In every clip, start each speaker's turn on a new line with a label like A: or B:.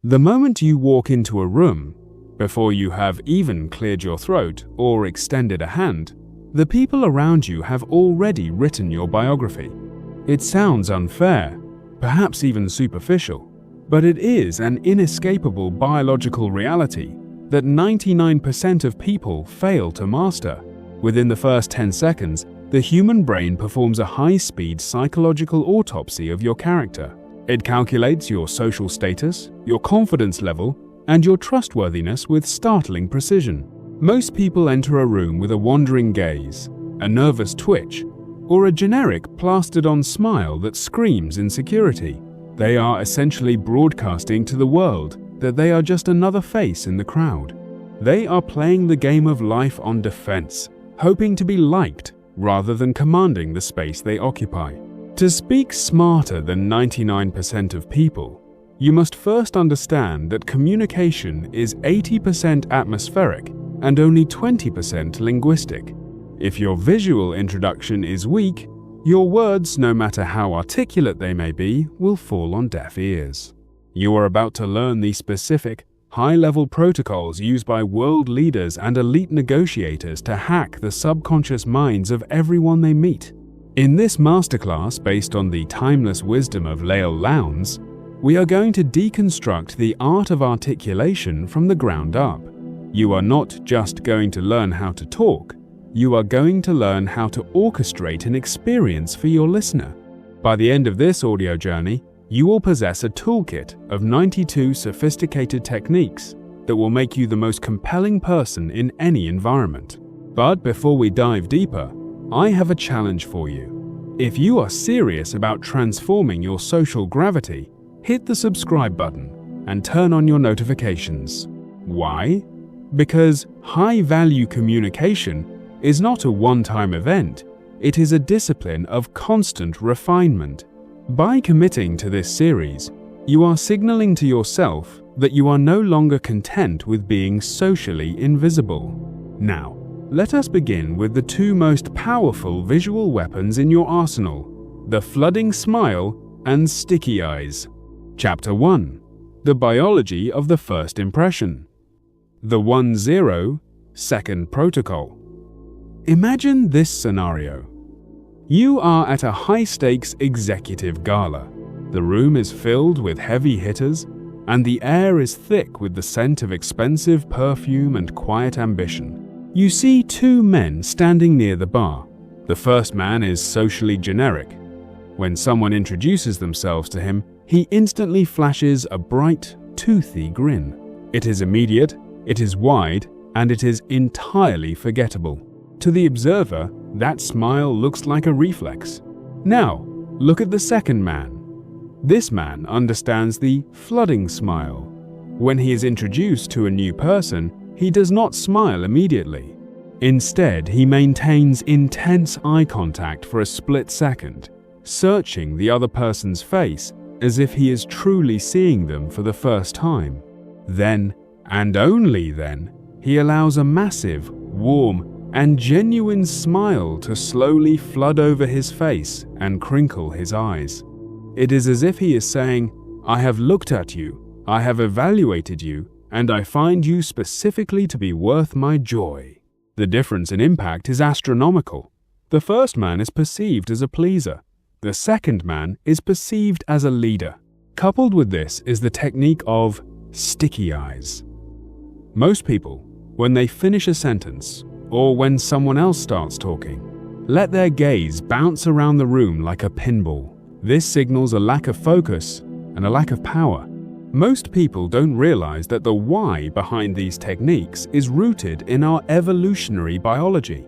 A: The moment you walk into a room, before you have even cleared your throat or extended a hand, the people around you have already written your biography. It sounds unfair, perhaps even superficial, but it is an inescapable biological reality that 99% of people fail to master. Within the first 10 seconds, the human brain performs a high-speed psychological autopsy of your character. It calculates your social status, your confidence level, and your trustworthiness with startling precision. Most people enter a room with a wandering gaze, a nervous twitch, or a generic plastered-on smile that screams insecurity. They are essentially broadcasting to the world that they are just another face in the crowd. They are playing the game of life on defense, hoping to be liked rather than commanding the space they occupy. To speak smarter than 99% of people, you must first understand that communication is 80% atmospheric and only 20% linguistic. If your visual introduction is weak, your words, no matter how articulate they may be, will fall on deaf ears. You are about to learn the specific, high-level protocols used by world leaders and elite negotiators to hack the subconscious minds of everyone they meet. In this masterclass, based on the timeless wisdom of Leil Lowndes, we are going to deconstruct the art of articulation from the ground up. You are not just going to learn how to talk, you are going to learn how to orchestrate an experience for your listener. By the end of this audio journey, you will possess a toolkit of 92 sophisticated techniques that will make you the most compelling person in any environment. But before we dive deeper, I have a challenge for you. If you are serious about transforming your social gravity, hit the subscribe button and turn on your notifications. Why? Because high-value communication is not a one-time event, it is a discipline of constant refinement. By committing to this series, you are signaling to yourself that you are no longer content with being socially invisible. Now, let us begin with the two most powerful visual weapons in your arsenal, the flooding smile and sticky eyes. Chapter 1. The Biology of the First Impression. The 1-0 Second Protocol. Imagine this scenario. You are at a high-stakes executive gala. The room is filled with heavy hitters, and the air is thick with the scent of expensive perfume and quiet ambition. You see two men standing near the bar. The first man is socially generic. When someone introduces themselves to him, he instantly flashes a bright, toothy grin. It is immediate, it is wide, and it is entirely forgettable. To the observer, that smile looks like a reflex. Now, look at the second man. This man understands the flooding smile. When he is introduced to a new person, he does not smile immediately. Instead, he maintains intense eye contact for a split second, searching the other person's face as if he is truly seeing them for the first time. Then, and only then, he allows a massive, warm, and genuine smile to slowly flood over his face and crinkle his eyes. It is as if he is saying, "I have looked at you, I have evaluated you, and I find you specifically to be worth my joy." The difference in impact is astronomical. The first man is perceived as a pleaser. The second man is perceived as a leader. Coupled with this is the technique of sticky eyes. Most people, when they finish a sentence, or when someone else starts talking, let their gaze bounce around the room like a pinball. This signals a lack of focus and a lack of power. Most people don't realize that the why behind these techniques is rooted in our evolutionary biology.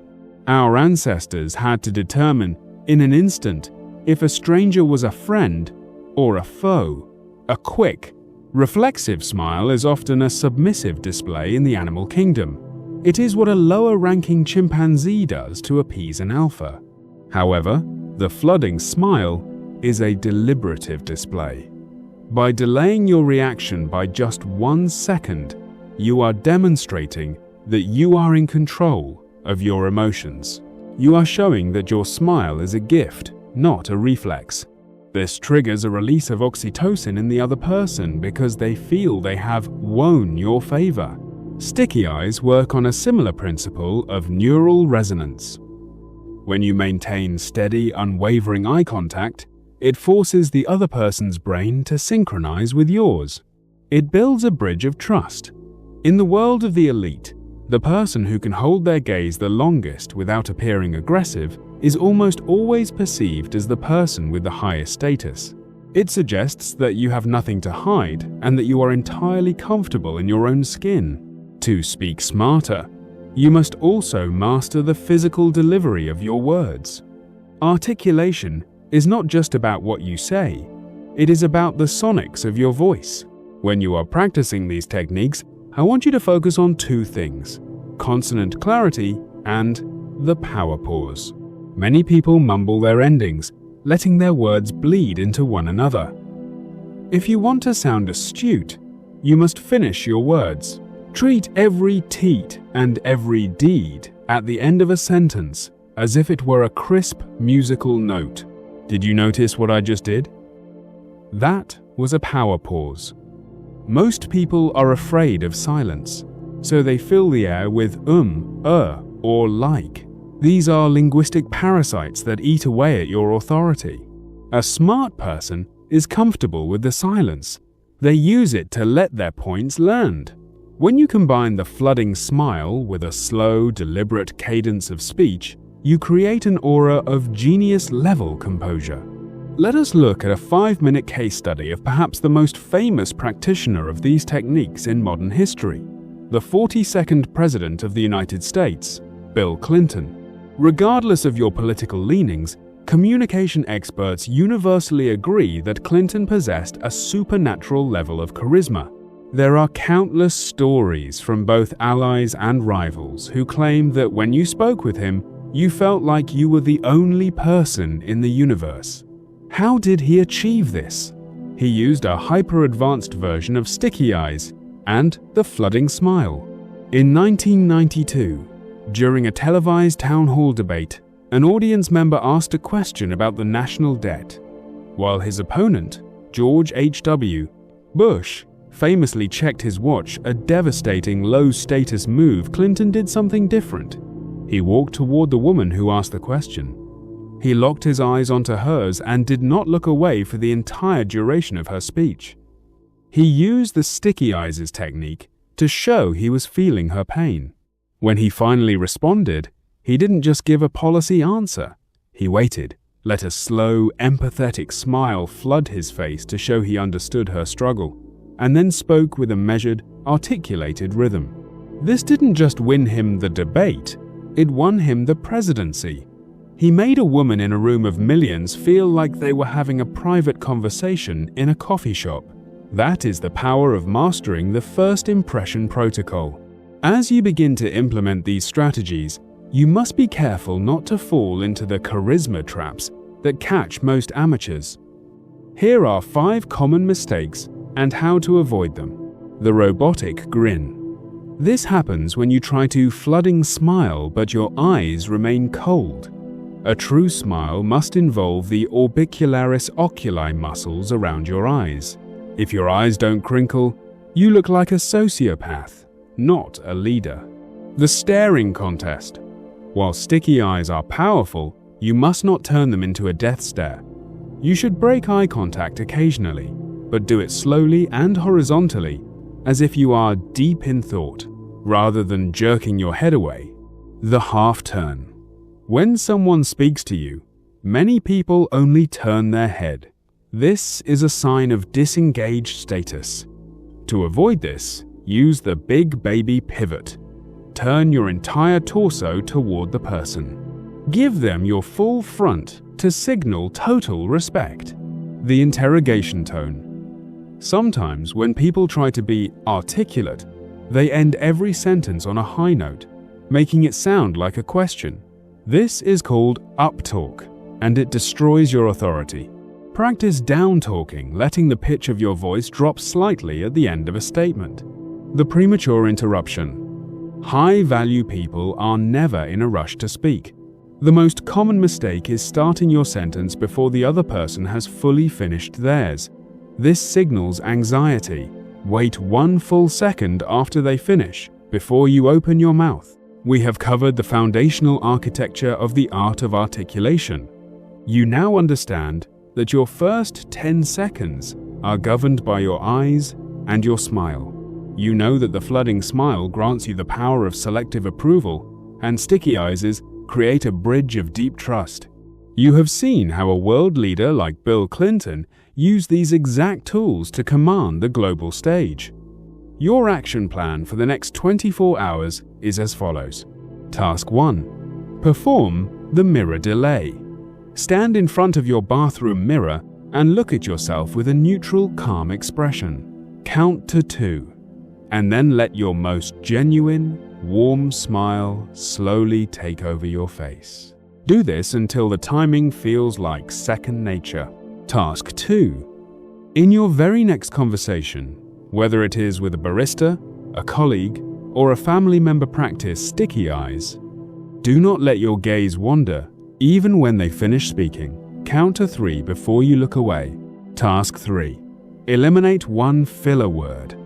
A: Our ancestors had to determine, in an instant, if a stranger was a friend or a foe. A quick, reflexive smile is often a submissive display in the animal kingdom. It is what a lower-ranking chimpanzee does to appease an alpha. However, the flooding smile is a deliberative display. By delaying your reaction by just 1 second, you are demonstrating that you are in control of your emotions. You are showing that your smile is a gift, not a reflex. This triggers a release of oxytocin in the other person because they feel they have won your favor. Sticky eyes work on a similar principle of neural resonance. When you maintain steady, unwavering eye contact, it forces the other person's brain to synchronize with yours. It builds a bridge of trust. In the world of the elite, the person who can hold their gaze the longest without appearing aggressive is almost always perceived as the person with the highest status. It suggests that you have nothing to hide and that you are entirely comfortable in your own skin. To speak smarter, you must also master the physical delivery of your words. Articulation is not just about what you say, it is about the sonics of your voice. When you are practicing these techniques, I want you to focus on two things: consonant clarity and the power pause. Many people mumble their endings, letting their words bleed into one another. If you want to sound astute, you must finish your words. Treat every teat and every deed at the end of a sentence as if it were a crisp musical note. Did you notice what I just did? That was a power pause. Most people are afraid of silence, so they fill the air with or like. These are linguistic parasites that eat away at your authority. A smart person is comfortable with the silence. They use it to let their points land. When you combine the flooding smile with a slow, deliberate cadence of speech, you create an aura of genius-level composure. Let us look at a 5-minute case study of perhaps the most famous practitioner of these techniques in modern history, the 42nd President of the United States, Bill Clinton. Regardless of your political leanings, communication experts universally agree that Clinton possessed a supernatural level of charisma. There are countless stories from both allies and rivals who claim that when you spoke with him, you felt like you were the only person in the universe. How did he achieve this? He used a hyper-advanced version of sticky eyes and the flooding smile. In 1992, during a televised town hall debate, an audience member asked a question about the national debt. While his opponent, George H.W. Bush, famously checked his watch, a devastating low-status move, Clinton did something different. He walked toward the woman who asked the question. He locked his eyes onto hers and did not look away for the entire duration of her speech. He used the sticky eyes technique to show he was feeling her pain. When he finally responded, he didn't just give a policy answer. He waited, let a slow, empathetic smile flood his face to show he understood her struggle, and then spoke with a measured, articulated rhythm. This didn't just win him the debate, it won him the presidency. He made a woman in a room of millions feel like they were having a private conversation in a coffee shop. That is the power of mastering the first impression protocol. As you begin to implement these strategies, you must be careful not to fall into the charisma traps that catch most amateurs. Here are 5 common mistakes and how to avoid them. The robotic grin. This happens when you try to flooding smile but your eyes remain cold. A true smile must involve the orbicularis oculi muscles around your eyes. If your eyes don't crinkle, you look like a sociopath, not a leader. The staring contest. While sticky eyes are powerful, you must not turn them into a death stare. You should break eye contact occasionally, but do it slowly and horizontally, as if you are deep in thought, rather than jerking your head away. The half turn. When someone speaks to you, many people only turn their head. This is a sign of disengaged status. To avoid this, use the big baby pivot. Turn your entire torso toward the person. Give them your full front to signal total respect. The interrogation tone. Sometimes when people try to be articulate, they end every sentence on a high note, making it sound like a question. This is called uptalk, and it destroys your authority. Practice down-talking, letting the pitch of your voice drop slightly at the end of a statement. The premature interruption. High-value people are never in a rush to speak. The most common mistake is starting your sentence before the other person has fully finished theirs. This signals anxiety. Wait 1 full second after they finish before you open your mouth. We have covered the foundational architecture of the art of articulation. You now understand that your first 10 seconds are governed by your eyes and your smile. You know that the flooding smile grants you the power of selective approval, and sticky eyes create a bridge of deep trust. You have seen how a world leader like Bill Clinton used these exact tools to command the global stage. Your action plan for the next 24 hours is as follows. Task 1. Perform the mirror delay. Stand in front of your bathroom mirror and look at yourself with a neutral, calm expression. Count to 2, and then let your most genuine, warm smile slowly take over your face. Do this until the timing feels like second nature. Task 2. In your very next conversation, whether it is with a barista, a colleague, or a family member, practice sticky eyes. Do not let your gaze wander, even when they finish speaking. Count to 3 before you look away. Task 3. Eliminate one filler word.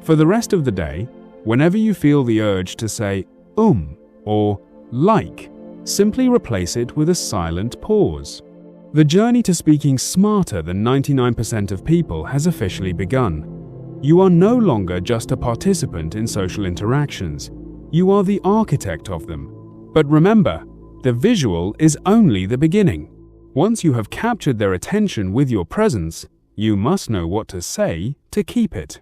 A: For the rest of the day, whenever you feel the urge to say or like, simply replace it with a silent pause. The journey to speaking smarter than 99% of people has officially begun. You are no longer just a participant in social interactions. You are the architect of them. But remember, the visual is only the beginning. Once you have captured their attention with your presence, you must know what to say to keep it.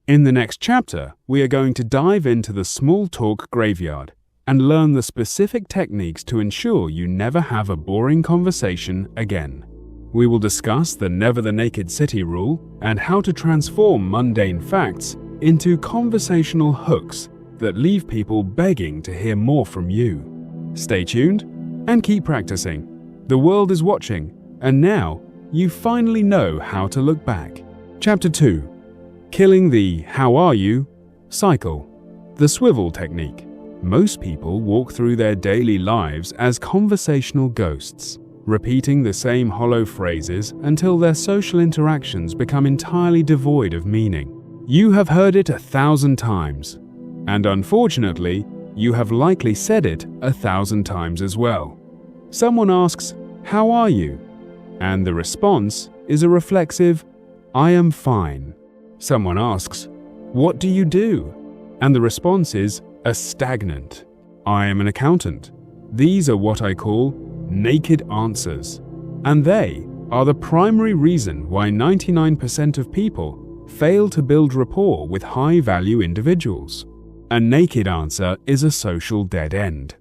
A: In the next chapter, we are going to dive into the small talk graveyard and learn the specific techniques to ensure you never have a boring conversation again. We will discuss the Never the Naked City rule and how to transform mundane facts into conversational hooks that leave people begging to hear more from you. Stay tuned and keep practicing. The world is watching, and now you finally know how to look back. Chapter 2. Killing the "How are you?" cycle. The swivel technique. Most people walk through their daily lives as conversational ghosts, repeating the same hollow phrases until their social interactions become entirely devoid of meaning. You have heard it 1,000 times, and unfortunately, you have likely said it 1,000 times as well. Someone asks, "How are you?" And the response is a reflexive, "I am fine." Someone asks, "What do you do?" And the response is a stagnant, "I am an accountant." These are what I call naked answers, and they are the primary reason why 99% of people fail to build rapport with high-value individuals. A naked answer is a social dead end.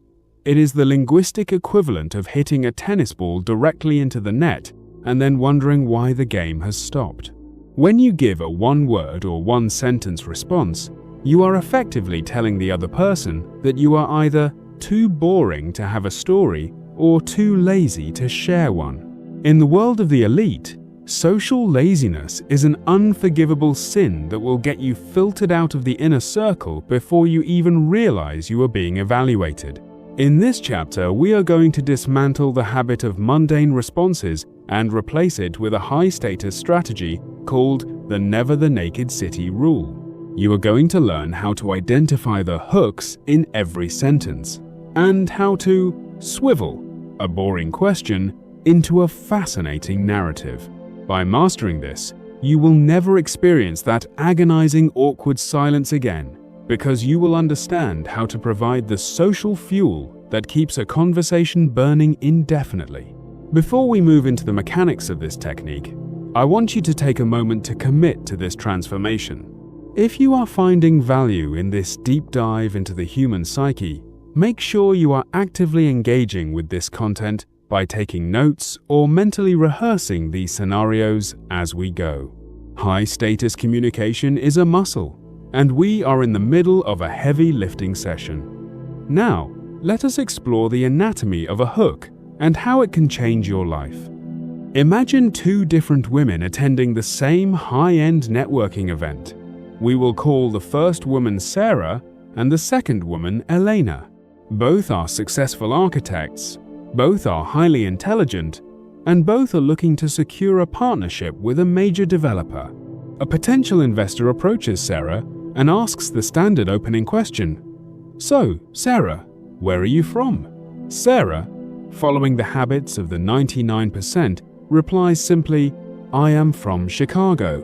A: It is the linguistic equivalent of hitting a tennis ball directly into the net and then wondering why the game has stopped. When you give a one-word or one-sentence response, you are effectively telling the other person that you are either too boring to have a story or too lazy to share one. In the world of the elite, social laziness is an unforgivable sin that will get you filtered out of the inner circle before you even realize you are being evaluated. In this chapter, we are going to dismantle the habit of mundane responses and replace it with a high-status strategy called the Never the Naked City rule. You are going to learn how to identify the hooks in every sentence and how to swivel a boring question into a fascinating narrative. By mastering this, you will never experience that agonizing, awkward silence again, because you will understand how to provide the social fuel that keeps a conversation burning indefinitely. Before we move into the mechanics of this technique, I want you to take a moment to commit to this transformation. If you are finding value in this deep dive into the human psyche, make sure you are actively engaging with this content by taking notes or mentally rehearsing these scenarios as we go. High-status communication is a muscle, and we are in the middle of a heavy lifting session. Now, let us explore the anatomy of a hook and how it can change your life. Imagine two different women attending the same high-end networking event. We will call the first woman Sarah and the second woman Elena. Both are successful architects, both are highly intelligent, and both are looking to secure a partnership with a major developer. A potential investor approaches Sarah and asks the standard opening question, "So, Sarah, where are you from?" Sarah, following the habits of the 99%, replies simply, "I am from Chicago."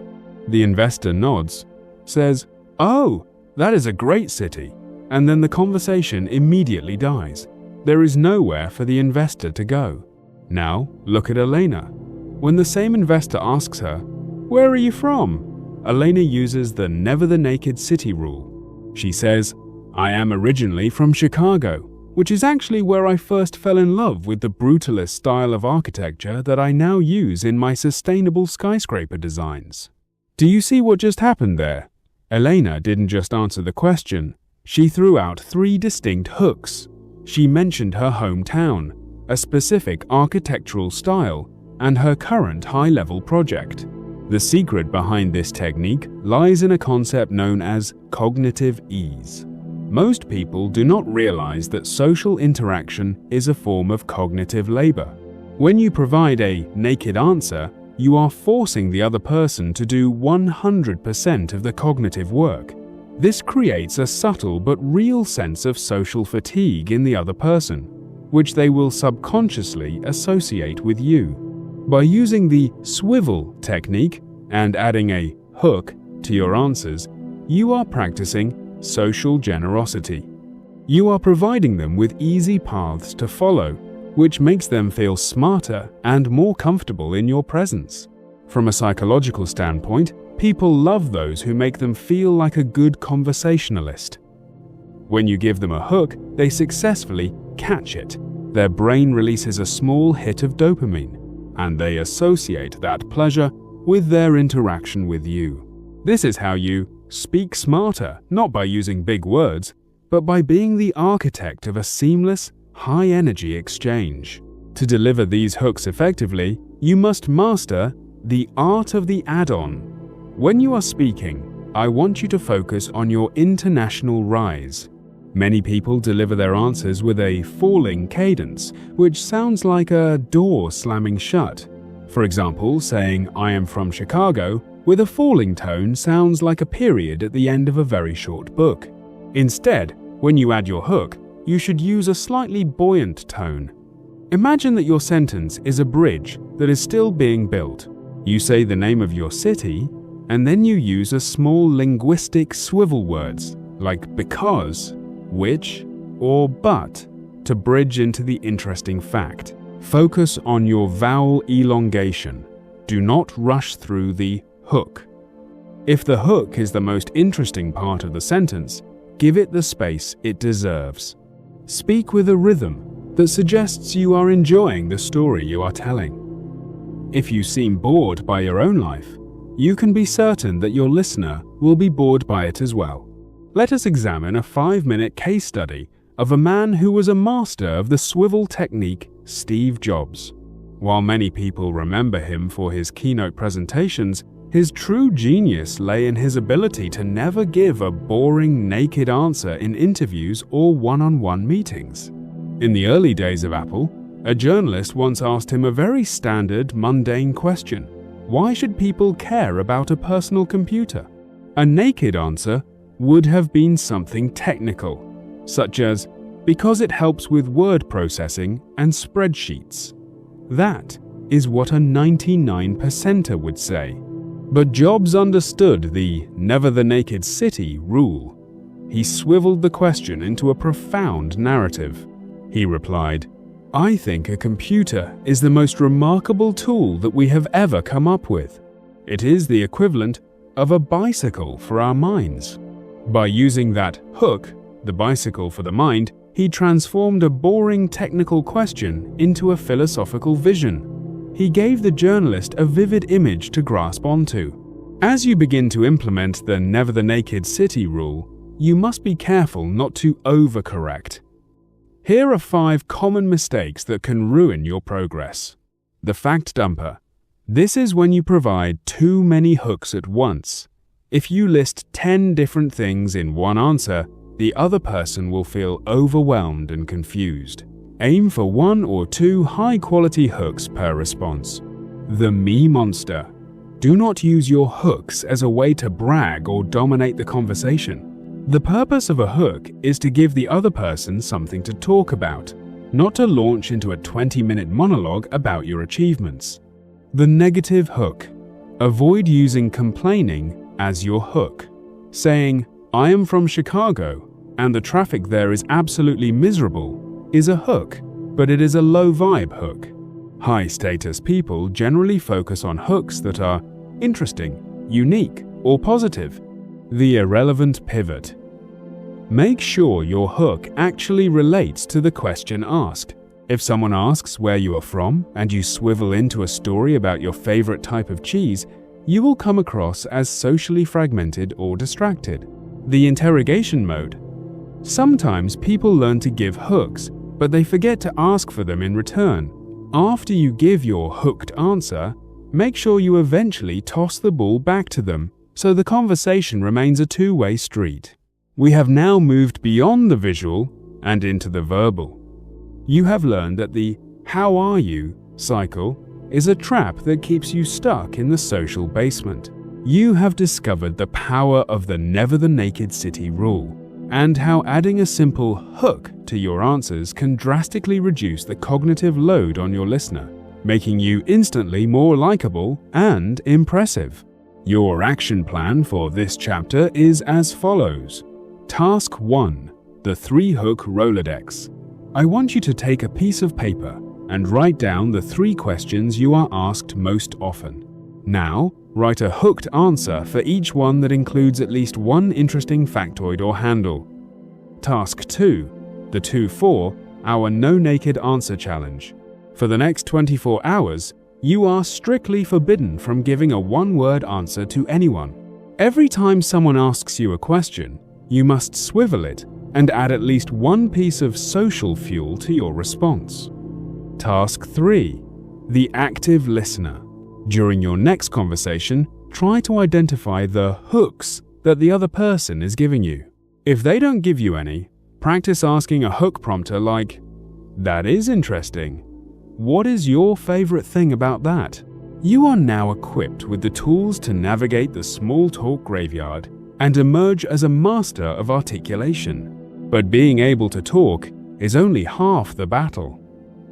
A: The investor nods, says, "Oh, that is a great city," and then the conversation immediately dies. There is nowhere for the investor to go. Now, look at Elena. When the same investor asks her, "Where are you from?" Elena uses the never the naked city rule. She says, "I am originally from Chicago, which is actually where I first fell in love with the brutalist style of architecture that I now use in my sustainable skyscraper designs." Do you see what just happened there? Elena didn't just answer the question, she threw out 3 distinct hooks. She mentioned her hometown, a specific architectural style, and her current high-level project. The secret behind this technique lies in a concept known as cognitive ease. Most people do not realize that social interaction is a form of cognitive labor. When you provide a naked answer, you are forcing the other person to do 100% of the cognitive work. This creates a subtle but real sense of social fatigue in the other person, which they will subconsciously associate with you. By using the swivel technique and adding a hook to your answers, you are practicing social generosity. You are providing them with easy paths to follow, which makes them feel smarter and more comfortable in your presence. From a psychological standpoint, people love those who make them feel like a good conversationalist. When you give them a hook, they successfully catch it. Their brain releases a small hit of dopamine, and they associate that pleasure with their interaction with you. This is how you speak smarter, not by using big words, but by being the architect of a seamless, high-energy exchange. To deliver these hooks effectively, you must master the art of the add-on. When you are speaking, I want you to focus on your international rise. Many people deliver their answers with a falling cadence, which sounds like a door slamming shut. For example, saying, "I am from Chicago," with a falling tone sounds like a period at the end of a very short book. Instead, when you add your hook, you should use a slightly buoyant tone. Imagine that your sentence is a bridge that is still being built. You say the name of your city, and then you use a small linguistic swivel words like because, which, or but to bridge into the interesting fact. Focus on your vowel elongation. Do not rush through the hook. If the hook is the most interesting part of the sentence, give it the space it deserves. Speak with a rhythm that suggests you are enjoying the story you are telling. If you seem bored by your own life, you can be certain that your listener will be bored by it as well. Let us examine a 5-minute case study of a man who was a master of the swivel technique, Steve Jobs. While many people remember him for his keynote presentations, his true genius lay in his ability to never give a boring, naked answer in interviews or one-on-one meetings. In the early days of Apple, a journalist once asked him a very standard, mundane question: why should people care about a personal computer? A naked answer would have been something technical, such as, because it helps with word processing and spreadsheets. That is what a 99%er would say. But Jobs understood the never the naked city rule. He swiveled the question into a profound narrative. He replied, "I think a computer is the most remarkable tool that we have ever come up with. It is the equivalent of a bicycle for our minds." By using that hook, the bicycle for the mind, he transformed a boring technical question into a philosophical vision. He gave the journalist a vivid image to grasp onto. As you begin to implement the never the naked city rule, you must be careful not to overcorrect. Here are 5 common mistakes that can ruin your progress. The fact dumper. This is when you provide too many hooks at once. If you list 10 different things in one answer, the other person will feel overwhelmed and confused. Aim for 1 or 2 high-quality hooks per response. The me monster. Do not use your hooks as a way to brag or dominate the conversation. The purpose of a hook is to give the other person something to talk about, not to launch into a 20-minute monologue about your achievements. The negative hook. Avoid using complaining as your hook. Saying, "I am from Chicago, and the traffic there is absolutely miserable," is a hook, but it is a low-vibe hook. High-status people generally focus on hooks that are interesting, unique, or positive. The irrelevant pivot. Make sure your hook actually relates to the question asked. If someone asks where you are from and you swivel into a story about your favorite type of cheese, you will come across as socially fragmented or distracted. The interrogation mode. Sometimes people learn to give hooks, but they forget to ask for them in return. After you give your hooked answer, make sure you eventually toss the ball back to them so the conversation remains a two-way street. We have now moved beyond the visual and into the verbal. You have learned that the "how are you" cycle is a trap that keeps you stuck in the social basement. You have discovered the power of the never the naked city rule, and how adding a simple hook to your answers can drastically reduce the cognitive load on your listener, making you instantly more likable and impressive. Your action plan for this chapter is as follows. Task 1. The 3-hook Rolodex. I want you to take a piece of paper and write down the 3 questions you are asked most often. Now, write a hooked answer for each one that includes at least one interesting factoid or handle. Task 2. The 24-hour No Naked Answer Challenge. For the next 24 hours, you are strictly forbidden from giving a one-word answer to anyone. Every time someone asks you a question, you must swivel it and add at least one piece of social fuel to your response. Task 3. The active listener. During your next conversation, try to identify the hooks that the other person is giving you. If they don't give you any, practice asking a hook prompter like, "That is interesting. What is your favorite thing about that?" You are now equipped with the tools to navigate the small talk graveyard and emerge as a master of articulation. But being able to talk is only half the battle.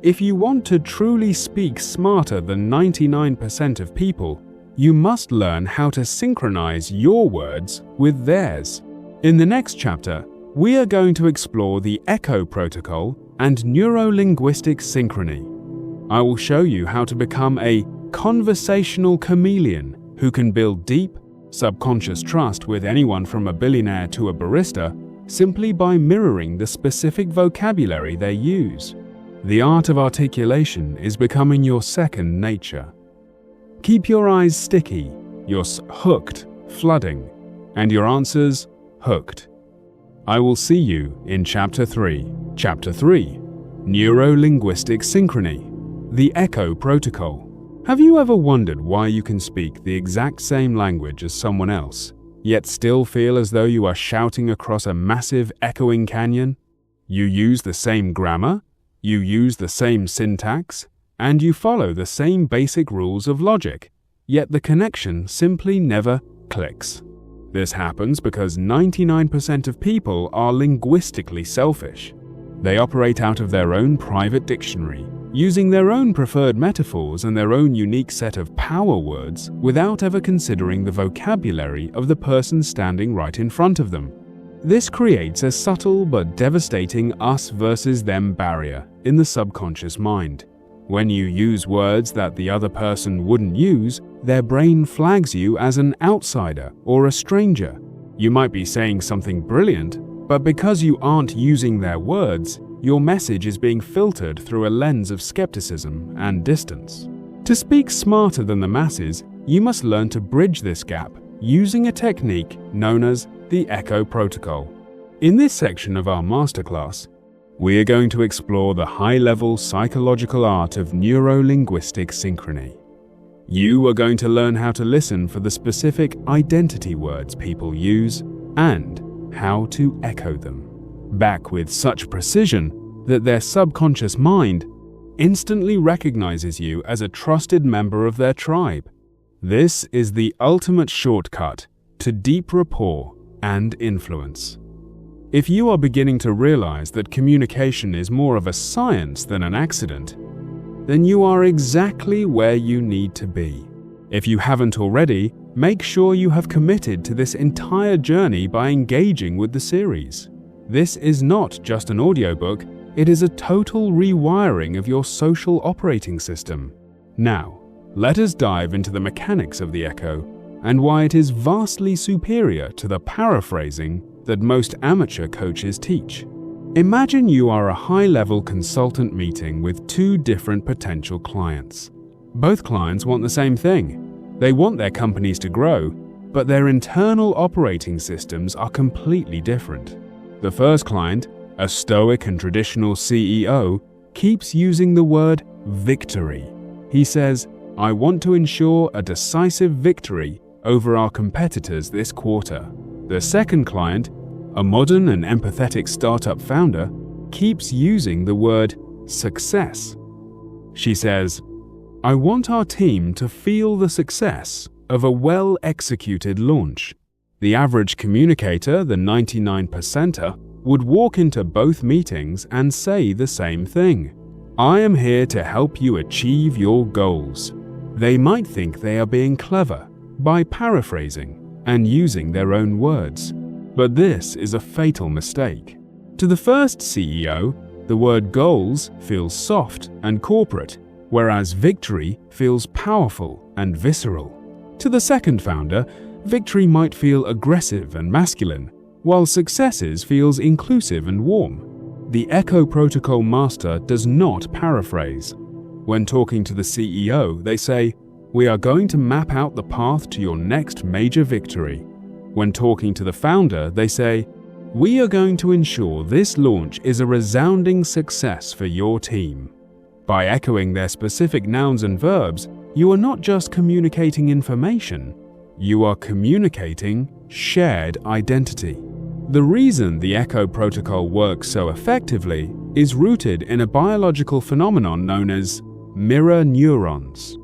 A: If you want to truly speak smarter than 99% of people, you must learn how to synchronize your words with theirs. In the next chapter, we are going to explore the echo protocol and neuro-linguistic synchrony. I will show you how to become a conversational chameleon who can build deep, subconscious trust with anyone from a billionaire to a barista simply by mirroring the specific vocabulary they use. The art of articulation is becoming your second nature. Keep your eyes sticky, your hooked flooding, and your answers hooked. I will see you in Chapter 3. Chapter 3. Neuro-Linguistic Synchrony. The Echo Protocol. Have you ever wondered why you can speak the exact same language as someone else, yet still feel as though you are shouting across a massive echoing canyon? You use the same grammar, you use the same syntax, and you follow the same basic rules of logic, yet the connection simply never clicks. This happens because 99% of people are linguistically selfish. They operate out of their own private dictionary, using their own preferred metaphors and their own unique set of power words without ever considering the vocabulary of the person standing right in front of them. This creates a subtle but devastating us versus them barrier in the subconscious mind. When you use words that the other person wouldn't use, their brain flags you as an outsider or a stranger. You might be saying something brilliant, but because you aren't using their words, your message is being filtered through a lens of skepticism and distance. To speak smarter than the masses, you must learn to bridge this gap using a technique known as the Echo Protocol. In this section of our masterclass, we are going to explore the high-level psychological art of neuro-linguistic synchrony. You are going to learn how to listen for the specific identity words people use and how to echo them, back with such precision that their subconscious mind instantly recognizes you as a trusted member of their tribe. This is the ultimate shortcut to deep rapport and influence. If you are beginning to realize that communication is more of a science than an accident, then you are exactly where you need to be. If you haven't already, make sure you have committed to this entire journey by engaging with the series. This is not just an audiobook, it is a total rewiring of your social operating system. Now, let us dive into the mechanics of the echo and why it is vastly superior to the paraphrasing that most amateur coaches teach. Imagine you are a high-level consultant meeting with two different potential clients. Both clients want the same thing. They want their companies to grow, but their internal operating systems are completely different. The first client, a stoic and traditional CEO, keeps using the word victory. He says, "I want to ensure a decisive victory over our competitors this quarter." The second client, a modern and empathetic startup founder, keeps using the word success. She says, "I want our team to feel the success of a well-executed launch." The average communicator, the 99%er, would walk into both meetings and say the same thing. "I am here to help you achieve your goals." They might think they are being clever by paraphrasing and using their own words. But this is a fatal mistake. To the first CEO, the word goals feels soft and corporate, whereas victory feels powerful and visceral. To the second founder, victory might feel aggressive and masculine, while successes feels inclusive and warm. The Echo Protocol master does not paraphrase. When talking to the CEO, they say, "We are going to map out the path to your next major victory." When talking to the founder, they say, "We are going to ensure this launch is a resounding success for your team." By echoing their specific nouns and verbs, you are not just communicating information, you are communicating shared identity. The reason the Echo Protocol works so effectively is rooted in a biological phenomenon known as mirror neurons.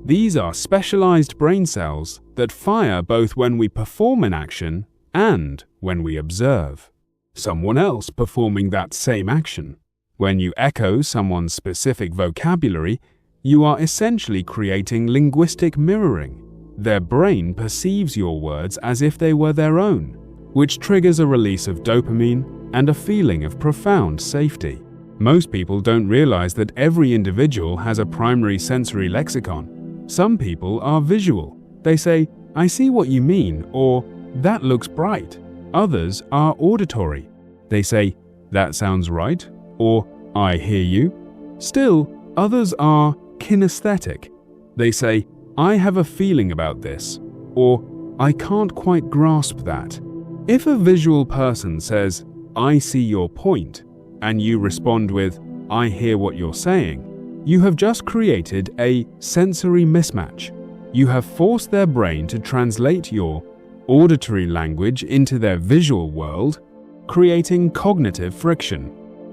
A: These are specialized brain cells that fire both when we perform an action and when we observe someone else performing that same action. When you echo someone's specific vocabulary, you are essentially creating linguistic mirroring. Their brain perceives your words as if they were their own, which triggers a release of dopamine and a feeling of profound safety. Most people don't realize that every individual has a primary sensory lexicon. Some people are visual. They say, "I see what you mean," or "That looks bright." Others are auditory. They say, "That sounds right," or "I hear you." Still, others are kinesthetic. They say, "I have a feeling about this," or "I can't quite grasp that." If a visual person says, "I see your point," and you respond with, "I hear what you're saying," you have just created a sensory mismatch. You have forced their brain to translate your auditory language into their visual world, creating cognitive friction.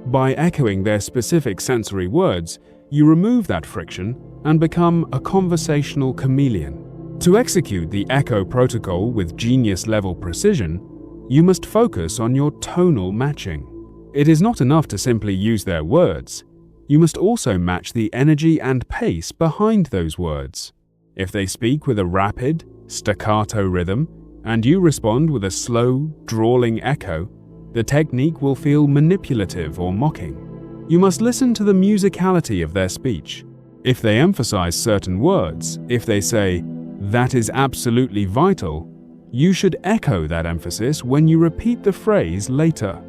A: By echoing their specific sensory words, you remove that friction and become a conversational chameleon. To execute the Echo Protocol with genius-level precision, you must focus on your tonal matching. It is not enough to simply use their words. You must also match the energy and pace behind those words. If they speak with a rapid, staccato rhythm, and you respond with a slow, drawling echo, the technique will feel manipulative or mocking. You must listen to the musicality of their speech. If they emphasize certain words, if they say, "That is absolutely vital," you should echo that emphasis when you repeat the phrase later.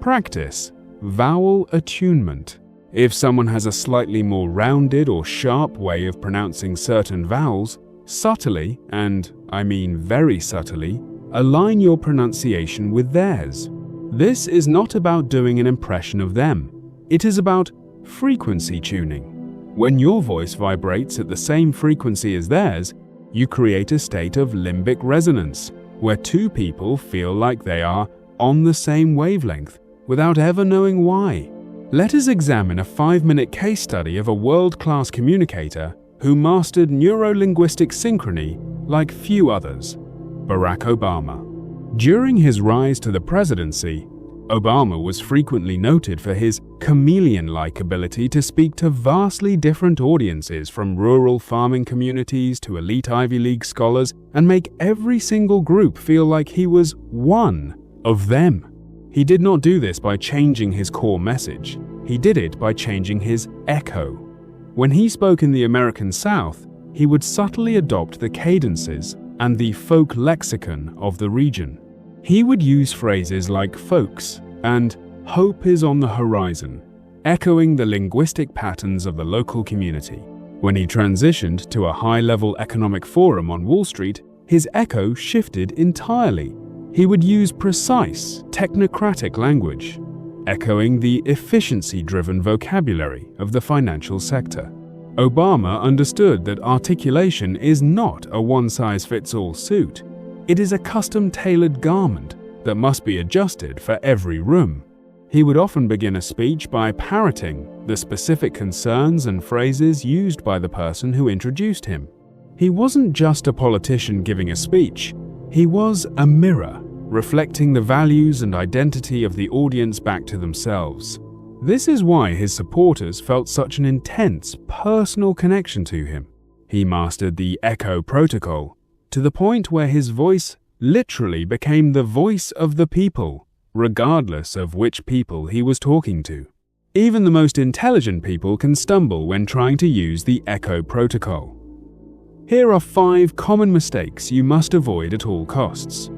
A: Practice vowel attunement. If someone has a slightly more rounded or sharp way of pronouncing certain vowels, subtly, and I mean very subtly, align your pronunciation with theirs. This is not about doing an impression of them. It is about frequency tuning. When your voice vibrates at the same frequency as theirs, you create a state of limbic resonance. where two people feel like they are on the same wavelength without ever knowing why. Let us examine a 5-minute case study of a world-class communicator who mastered Neuro-Linguistic Synchrony like few others, Barack Obama. During his rise to the presidency, Obama was frequently noted for his chameleon-like ability to speak to vastly different audiences, from rural farming communities to elite Ivy League scholars, and make every single group feel like he was one of them. He did not do this by changing his core message. He did it by changing his echo. When he spoke in the American South, he would subtly adopt the cadences and the folk lexicon of the region. He would use phrases like folks and hope is on the horizon, echoing the linguistic patterns of the local community. When he transitioned to a high-level economic forum on Wall Street, his echo shifted entirely. He would use precise, technocratic language, echoing the efficiency-driven vocabulary of the financial sector. Obama understood that articulation is not a one-size-fits-all suit. It is a custom-tailored garment that must be adjusted for every room. He would often begin a speech by parroting the specific concerns and phrases used by the person who introduced him. He wasn't just a politician giving a speech. He was a mirror, reflecting the values and identity of the audience back to themselves. This is why his supporters felt such an intense, personal connection to him. He mastered the echo protocol to the point where his voice literally became the voice of the people, regardless of which people he was talking to. Even the most intelligent people can stumble when trying to use the echo protocol. Here are 5 common mistakes you must avoid at all costs.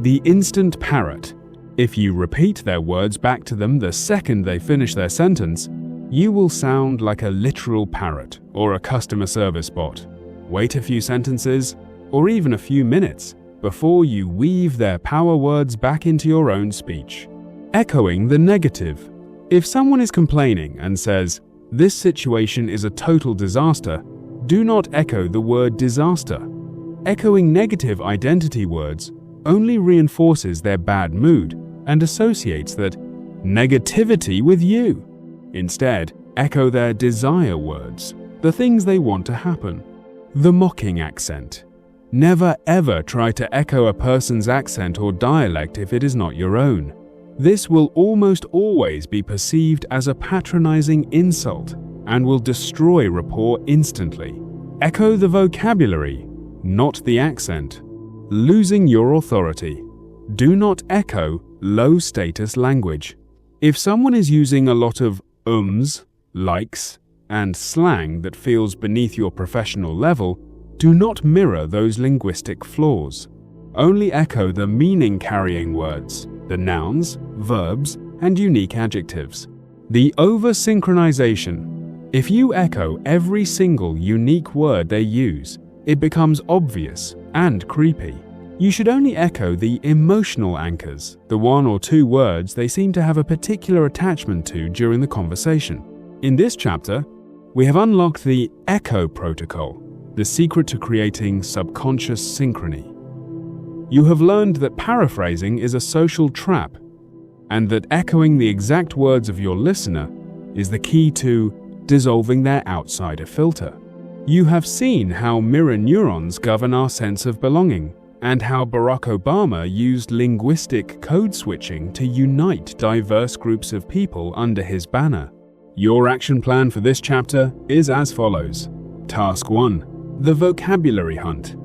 A: The instant parrot. If you repeat their words back to them the second they finish their sentence, you will sound like a literal parrot or a customer service bot. Wait a few sentences, or even a few minutes, before you weave their power words back into your own speech. Echoing the negative. If someone is complaining and says, "This situation is a total disaster," do not echo the word disaster. Echoing negative identity words only reinforces their bad mood and associates that negativity with you. Instead, echo their desire words, the things they want to happen. The mocking accent. Never ever try to echo a person's accent or dialect if it is not your own. This will almost always be perceived as a patronizing insult and will destroy rapport instantly. Echo the vocabulary, not the accent. Losing your authority. Do not echo low-status language. If someone is using a lot of ums, likes, and slang that feels beneath your professional level, do not mirror those linguistic flaws. Only echo the meaning-carrying words, the nouns, verbs, and unique adjectives. The over-synchronization. If you echo every single unique word they use, it becomes obvious and creepy. You should only echo the emotional anchors, the 1 or 2 words they seem to have a particular attachment to during the conversation. In this chapter, we have unlocked the echo protocol, the secret to creating subconscious synchrony. You have learned that paraphrasing is a social trap, and that echoing the exact words of your listener is the key to dissolving their outsider filter. You have seen how mirror neurons govern our sense of belonging, and how Barack Obama used linguistic code switching to unite diverse groups of people under his banner. Your action plan for this chapter is as follows. Task 1. The vocabulary hunt.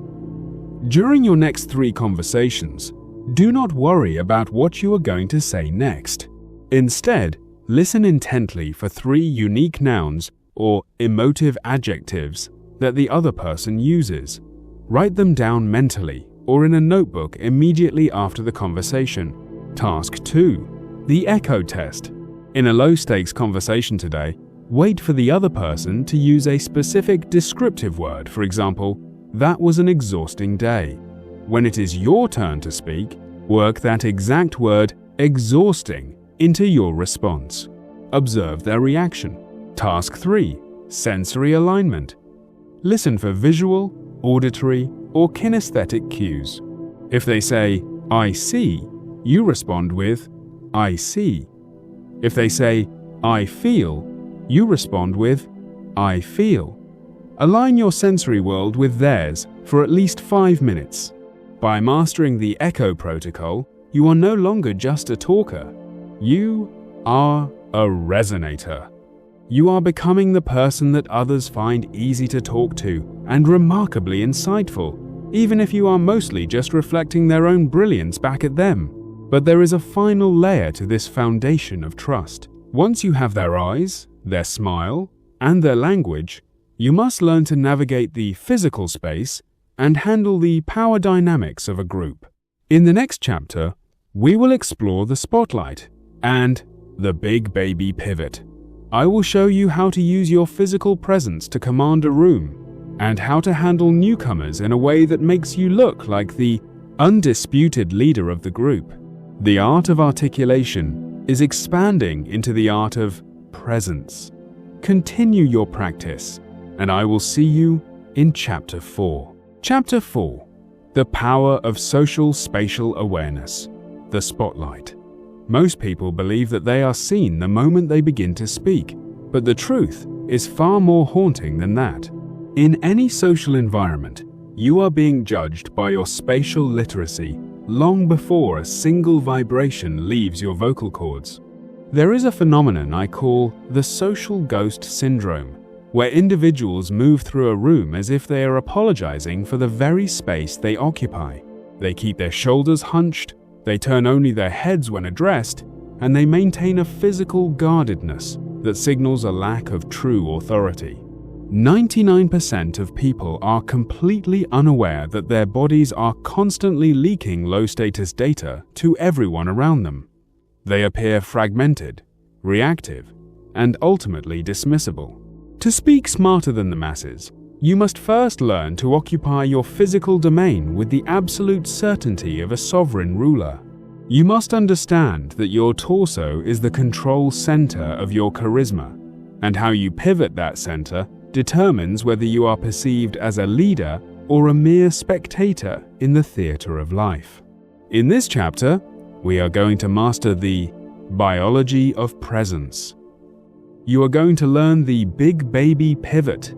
A: During your next 3 conversations, do not worry about what you are going to say next. Instead, listen intently for 3 unique nouns or emotive adjectives that the other person uses. Write them down mentally or in a notebook immediately after the conversation. Task 2. The echo test. In a low-stakes conversation today, wait for the other person to use a specific descriptive word. For example, "That was an exhausting day." When it is your turn to speak, work that exact word, exhausting, into your response. Observe their reaction. Task 3. Sensory alignment. Listen for visual, auditory, or kinesthetic cues. If they say, "I see," you respond with, "I see." If they say, "I feel," you respond with, "I feel." Align your sensory world with theirs for at least 5 minutes. By mastering the echo protocol, you are no longer just a talker. You are a resonator. You are becoming the person that others find easy to talk to and remarkably insightful, even if you are mostly just reflecting their own brilliance back at them. But there is a final layer to this foundation of trust. Once you have their eyes, their smile, and their language, you must learn to navigate the physical space and handle the power dynamics of a group. In the next chapter, we will explore the spotlight and the big baby pivot. I will show you how to use your physical presence to command a room and how to handle newcomers in a way that makes you look like the undisputed leader of the group. The art of articulation is expanding into the art of presence. Continue your practice, and I will see you in Chapter 4. Chapter 4. The Power of Social Spatial Awareness. The Spotlight. Most people believe that they are seen the moment they begin to speak, but the truth is far more haunting than that. In any social environment, you are being judged by your spatial literacy long before a single vibration leaves your vocal cords. There is a phenomenon I call the social ghost syndrome, where individuals move through a room as if they are apologizing for the very space they occupy. They keep their shoulders hunched, they turn only their heads when addressed, and they maintain a physical guardedness that signals a lack of true authority. 99% of people are completely unaware that their bodies are constantly leaking low-status data to everyone around them. They appear fragmented, reactive, and ultimately dismissible. To speak smarter than the masses, you must first learn to occupy your physical domain with the absolute certainty of a sovereign ruler. You must understand that your torso is the control center of your charisma, and how you pivot that center determines whether you are perceived as a leader or a mere spectator in the theater of life. In this chapter, we are going to master the biology of presence. You are going to learn the big baby pivot,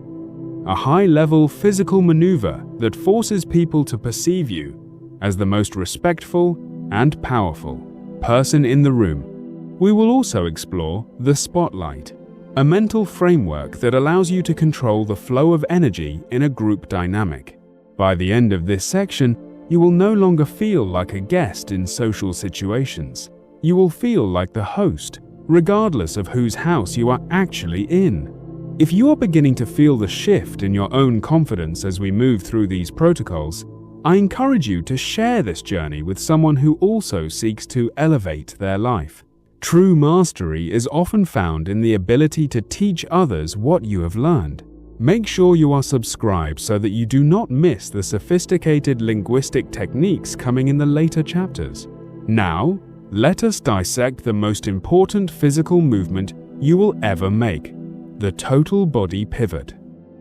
A: a high-level physical maneuver that forces people to perceive you as the most respectful and powerful person in the room. We will also explore the spotlight, a mental framework that allows you to control the flow of energy in a group dynamic. By the end of this section, you will no longer feel like a guest in social situations. You will feel like the host, regardless of whose house you are actually in. If you are beginning to feel the shift in your own confidence as we move through these protocols, I encourage you to share this journey with someone who also seeks to elevate their life. True mastery is often found in the ability to teach others what you have learned. Make sure you are subscribed so that you do not miss the sophisticated linguistic techniques coming in the later chapters. Now, let us dissect the most important physical movement you will ever make, the total body pivot.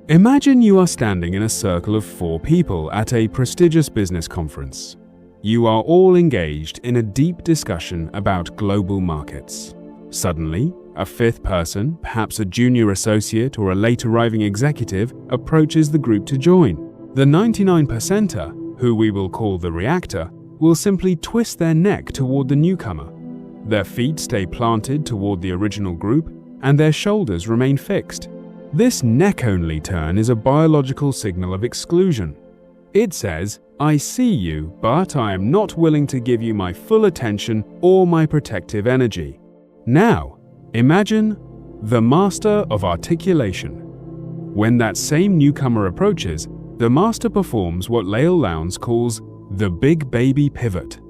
A: Imagine you are standing in a circle of 4 people at a prestigious business conference. You are all engaged in a deep discussion about global markets. Suddenly, a 5th person, perhaps a junior associate or a late-arriving executive, approaches the group to join. The 99%er, who we will call the reactor, will simply twist their neck toward the newcomer. Their feet stay planted toward the original group, and their shoulders remain fixed. This neck-only turn is a biological signal of exclusion. It says, "I see you, but I am not willing to give you my full attention or my protective energy." Now, imagine the master of articulation. When that same newcomer approaches, the master performs what Leil Lowndes calls the big baby pivot.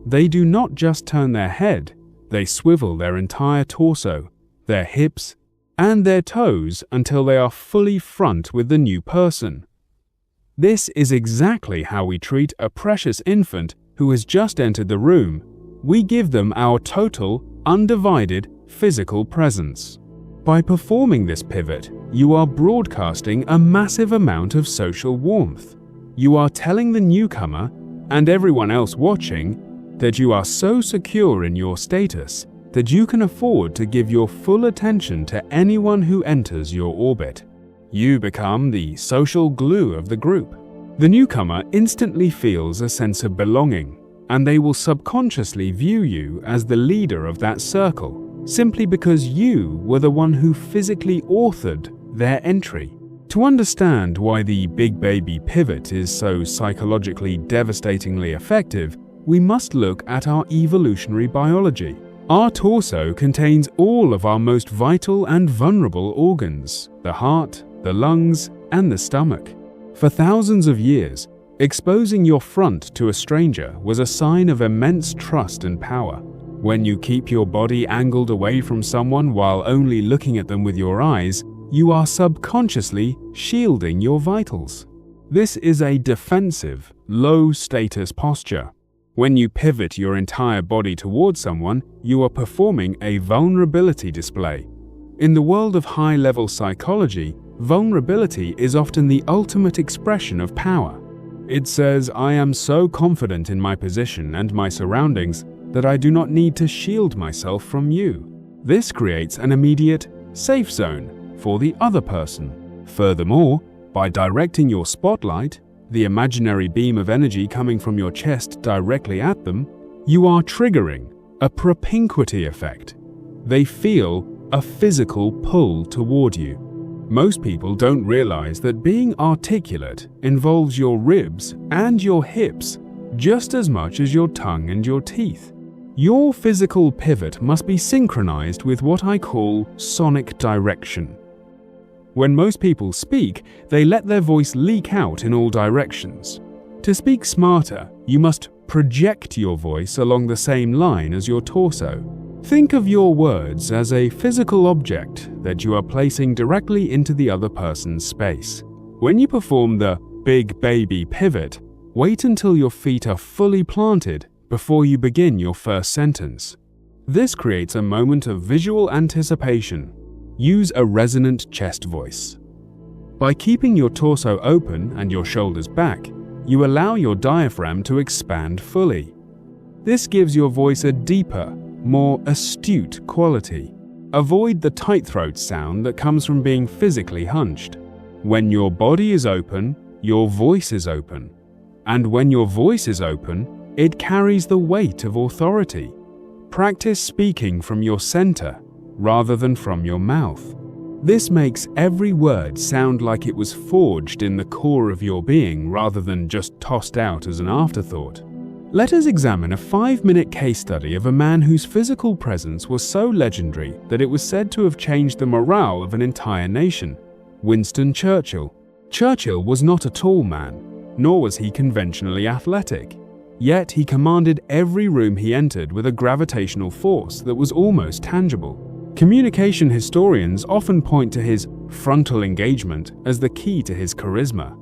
A: They do not just turn their head, they swivel their entire torso, their hips, and their toes until they are fully front with the new person. This is exactly how we treat a precious infant who has just entered the room. We give them our total, undivided physical presence. By performing this pivot, you are broadcasting a massive amount of social warmth. You are telling the newcomer, and everyone else watching, that you are so secure in your status that you can afford to give your full attention to anyone who enters your orbit. You become the social glue of the group. The newcomer instantly feels a sense of belonging, and they will subconsciously view you as the leader of that circle, simply because you were the one who physically authored their entry. To understand why the big baby pivot is so psychologically devastatingly effective, we must look at our evolutionary biology. Our torso contains all of our most vital and vulnerable organs: the heart, the lungs, and the stomach. For thousands of years, exposing your front to a stranger was a sign of immense trust and power. When you keep your body angled away from someone while only looking at them with your eyes, you are subconsciously shielding your vitals. This is a defensive, low-status posture. When you pivot your entire body towards someone, you are performing a vulnerability display. In the world of high-level psychology, vulnerability is often the ultimate expression of power. It says, "I am so confident in my position and my surroundings that I do not need to shield myself from you." This creates an immediate safe zone for the other person. Furthermore, by directing your spotlight, the imaginary beam of energy coming from your chest directly at them, you are triggering a propinquity effect. They feel a physical pull toward you. Most people don't realize that being articulate involves your ribs and your hips just as much as your tongue and your teeth. Your physical pivot must be synchronized with what I call sonic direction. When most people speak, they let their voice leak out in all directions. To speak smarter, you must project your voice along the same line as your torso. Think of your words as a physical object that you are placing directly into the other person's space. When you perform the big baby pivot, wait until your feet are fully planted before you begin your first sentence. This creates a moment of visual anticipation. Use a resonant chest voice. By keeping your torso open and your shoulders back, you allow your diaphragm to expand fully. This gives your voice a deeper, more astute quality. Avoid the tight throat sound that comes from being physically hunched. When your body is open, your voice is open. And when your voice is open, it carries the weight of authority. Practice speaking from your center rather than from your mouth. This makes every word sound like it was forged in the core of your being rather than just tossed out as an afterthought. Let us examine a 5-minute case study of a man whose physical presence was so legendary that it was said to have changed the morale of an entire nation: Winston Churchill. Churchill was not a tall man, nor was he conventionally athletic. Yet he commanded every room he entered with a gravitational force that was almost tangible. Communication historians often point to his frontal engagement as the key to his charisma.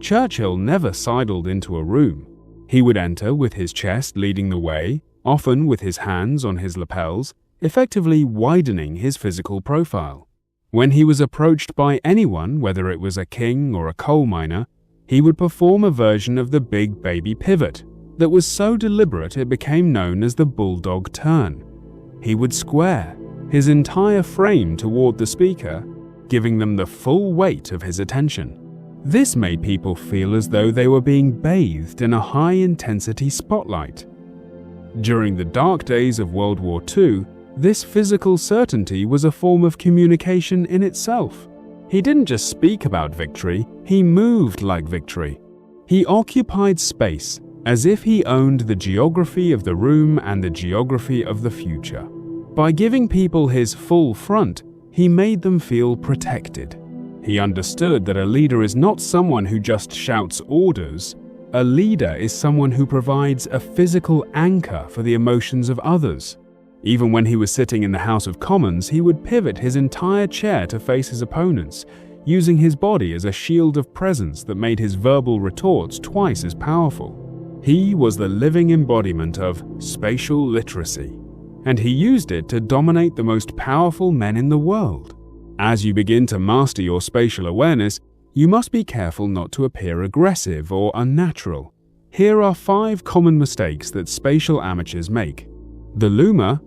A: Churchill never sidled into a room. He would enter with his chest leading the way, often with his hands on his lapels, effectively widening his physical profile. When he was approached by anyone, whether it was a king or a coal miner, he would perform a version of the big baby pivot that was so deliberate it became known as the bulldog turn. He would square his entire frame toward the speaker, giving them the full weight of his attention. This made people feel as though they were being bathed in a high-intensity spotlight. During the dark days of World War II, this physical certainty was a form of communication in itself. He didn't just speak about victory, he moved like victory. He occupied space as if he owned the geography of the room and the geography of the future. By giving people his full front, he made them feel protected. He understood that a leader is not someone who just shouts orders. A leader is someone who provides a physical anchor for the emotions of others. Even when he was sitting in the House of Commons, he would pivot his entire chair to face his opponents, using his body as a shield of presence that made his verbal retorts twice as powerful. He was the living embodiment of spatial literacy, and he used it to dominate the most powerful men in the world. As you begin to master your spatial awareness, you must be careful not to appear aggressive or unnatural. Here are 5 common mistakes that spatial amateurs make. The loomer.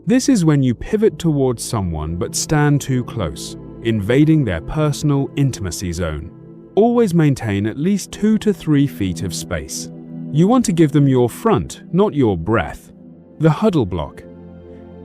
A: This is when you pivot towards someone but stand too close, invading their personal intimacy zone. Always maintain at least 2 to 3 feet of space. You want to give them your front, not your breath. The huddle block.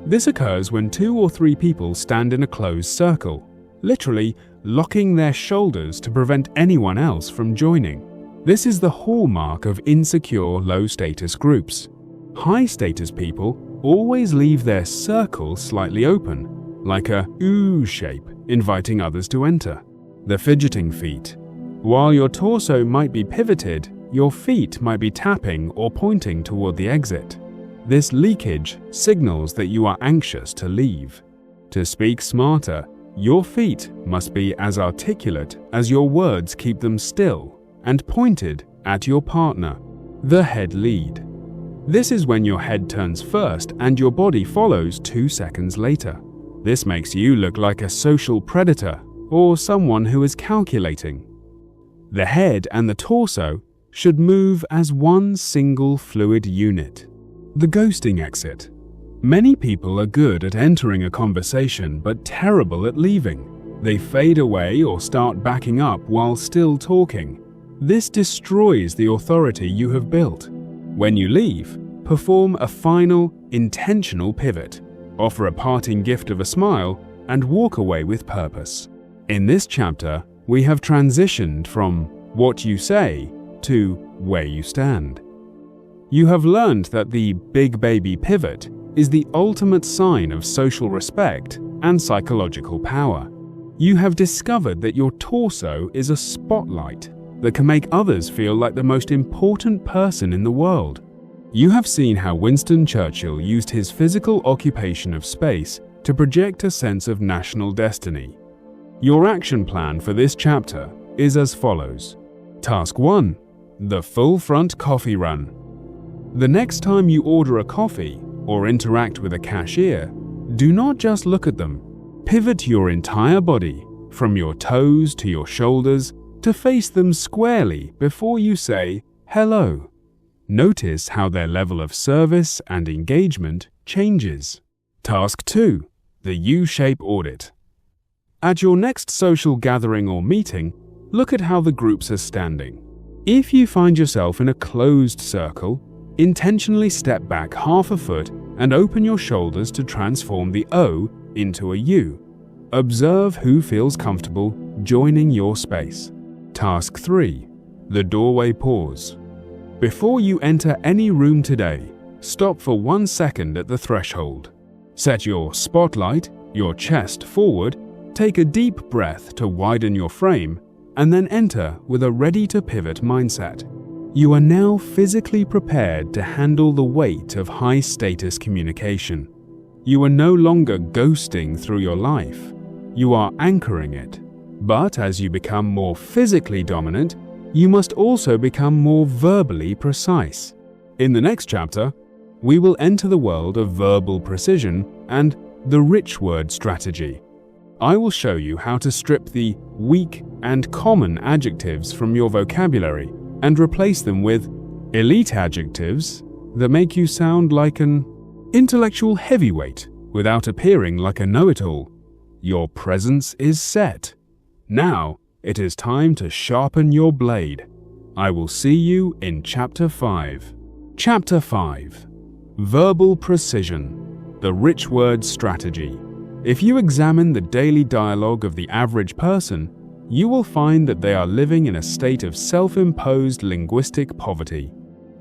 A: This occurs when 2 or 3 people stand in a closed circle, literally locking their shoulders to prevent anyone else from joining. This is the hallmark of insecure, low-status groups. High-status people always leave their circle slightly open, like a U shape, inviting others to enter. The fidgeting feet. While your torso might be pivoted, your feet might be tapping or pointing toward the exit. This leakage signals that you are anxious to leave. To speak smarter, your feet must be as articulate as your words keep them still and pointed at your partner. The head lead. This is when your head turns first and your body follows 2 seconds later. This makes you look like a social predator or someone who is calculating. The head and the torso should move as one single fluid unit. The ghosting exit. Many people are good at entering a conversation but terrible at leaving. They fade away or start backing up while still talking. This destroys the authority you have built. When you leave, perform a final, intentional pivot. Offer a parting gift of a smile and walk away with purpose. In this chapter, we have transitioned from what you say to where you stand. You have learned that the big baby pivot is the ultimate sign of social respect and psychological power. You have discovered that your torso is a spotlight that can make others feel like the most important person in the world. You have seen how Winston Churchill used his physical occupation of space to project a sense of national destiny. Your action plan for this chapter is as follows. Task 1. The full front coffee run. The next time you order a coffee or interact with a cashier, do not just look at them. Pivot your entire body, from your toes to your shoulders, to face them squarely before you say hello. Notice how their level of service and engagement changes. Task 2. The U-shape audit. At your next social gathering or meeting, look at how the groups are standing. If you find yourself in a closed circle, intentionally step back half a foot and open your shoulders to transform the O into a U. Observe who feels comfortable joining your space. Task 3. The doorway pause. Before you enter any room today, stop for 1 second at the threshold. Set your spotlight, your chest forward, take a deep breath to widen your frame, and then enter with a ready-to-pivot mindset. You are now physically prepared to handle the weight of high-status communication. You are no longer ghosting through your life. You are anchoring it. But as you become more physically dominant, you must also become more verbally precise. In the next chapter, we will enter the world of verbal precision and the rich word strategy. I will show you how to strip the weak and common adjectives from your vocabulary and replace them with elite adjectives that make you sound like an intellectual heavyweight without appearing like a know-it-all. Your presence is set. Now, it is time to sharpen your blade. I will see you in Chapter 5. Chapter 5. Verbal Precision, the Rich Word Strategy. If you examine the daily dialogue of the average person, you will find that they are living in a state of self-imposed linguistic poverty.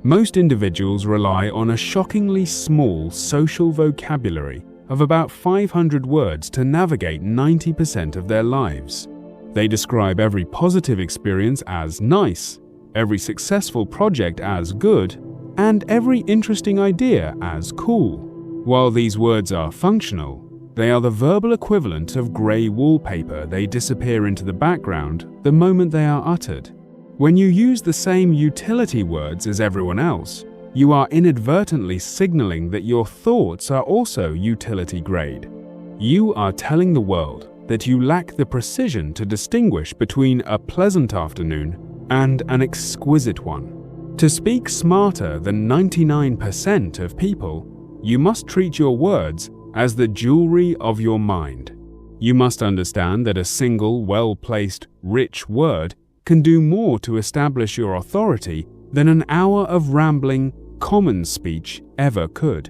A: Most individuals rely on a shockingly small social vocabulary of about 500 words to navigate 90% of their lives. They describe every positive experience as nice, every successful project as good, and every interesting idea as cool. While these words are functional, they are the verbal equivalent of grey wallpaper. They disappear into the background the moment they are uttered. When you use the same utility words as everyone else, you are inadvertently signaling that your thoughts are also utility grade. You are telling the world that you lack the precision to distinguish between a pleasant afternoon and an exquisite one. To speak smarter than 99% of people, you must treat your words as the jewelry of your mind. You must understand that a single, well-placed, rich word can do more to establish your authority than an hour of rambling, common speech ever could.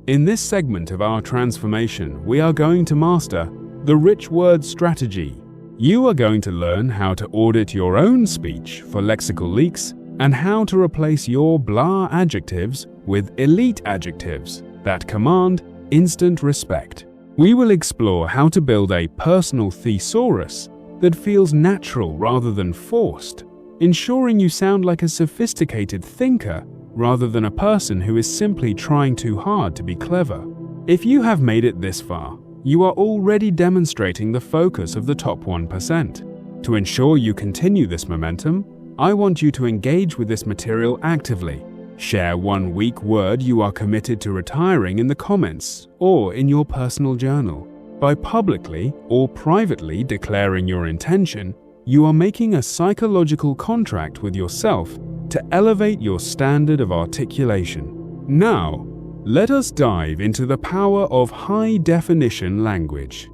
A: In this segment of our transformation, we are going to master the rich word strategy. You are going to learn how to audit your own speech for lexical leaks and how to replace your blah adjectives with elite adjectives that command instant respect. We will explore how to build a personal thesaurus that feels natural rather than forced, ensuring you sound like a sophisticated thinker rather than a person who is simply trying too hard to be clever. If you have made it this far, you are already demonstrating the focus of the top 1%. To ensure you continue this momentum, I want you to engage with this material actively. Share one weak word you are committed to retiring in the comments or in your personal journal. By publicly or privately declaring your intention, you are making a psychological contract with yourself to elevate your standard of articulation. Now, let us dive into the power of high-definition language.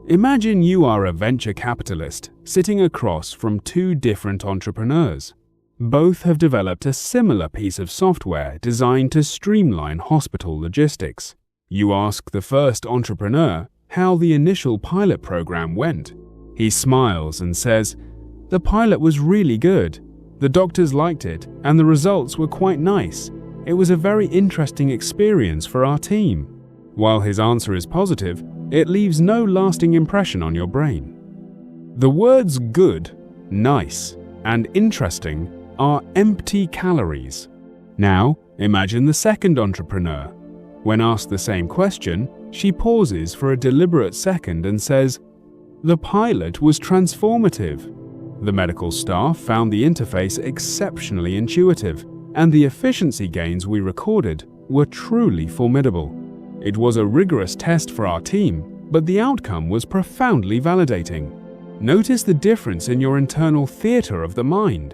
A: Imagine you are a venture capitalist sitting across from two different entrepreneurs. Both have developed a similar piece of software designed to streamline hospital logistics. You ask the first entrepreneur how the initial pilot program went. He smiles and says, "The pilot was really good. The doctors liked it, and the results were quite nice. It was a very interesting experience for our team." While his answer is positive, it leaves no lasting impression on your brain. The words good, nice, and interesting are empty calories. Now, imagine the second entrepreneur. When asked the same question, she pauses for a deliberate second and says, "The pilot was transformative. The medical staff found the interface exceptionally intuitive, and the efficiency gains we recorded were truly formidable. It was a rigorous test for our team, but the outcome was profoundly validating." Notice the difference in your internal theater of the mind.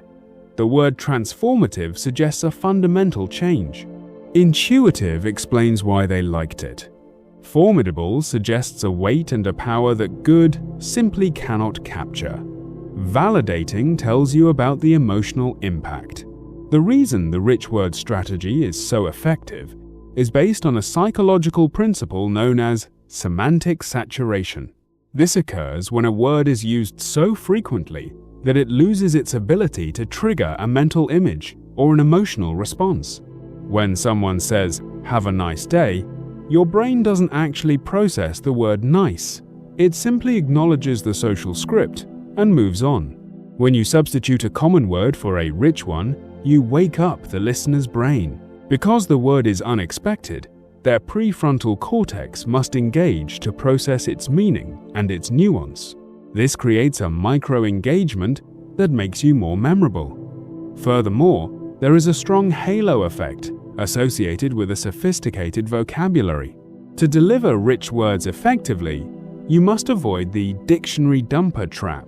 A: The word transformative suggests a fundamental change. Intuitive explains why they liked it. Formidable suggests a weight and a power that good simply cannot capture. Validating tells you about the emotional impact. The reason the rich word strategy is so effective is based on a psychological principle known as semantic saturation. This occurs when a word is used so frequently that it loses its ability to trigger a mental image or an emotional response. When someone says, "Have a nice day," your brain doesn't actually process the word nice. It simply acknowledges the social script and moves on. When you substitute a common word for a rich one, you wake up the listener's brain. Because the word is unexpected, their prefrontal cortex must engage to process its meaning and its nuance. This creates a micro-engagement that makes you more memorable. Furthermore, there is a strong halo effect associated with a sophisticated vocabulary. To deliver rich words effectively, you must avoid the dictionary dumper trap.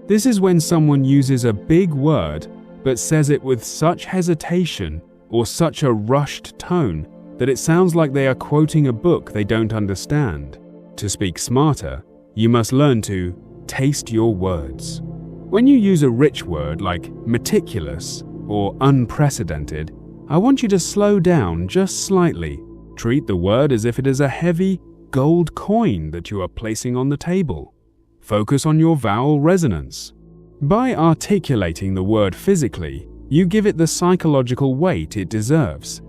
A: This is when someone uses a big word but says it with such hesitation or such a rushed tone that it sounds like they are quoting a book they don't understand. To speak smarter, you must learn to taste your words. When you use a rich word like meticulous or unprecedented, I want you to slow down just slightly. Treat the word as if it is a heavy gold coin that you are placing on the table. Focus on your vowel resonance. By articulating the word physically, you give it the psychological weight it deserves.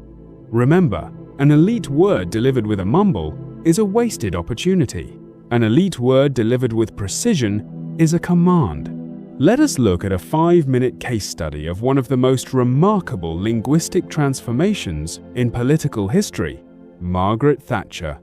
A: Remember, an elite word delivered with a mumble is a wasted opportunity. An elite word delivered with precision is a command. Let us look at a 5-minute case study of one of the most remarkable linguistic transformations in political history, Margaret Thatcher.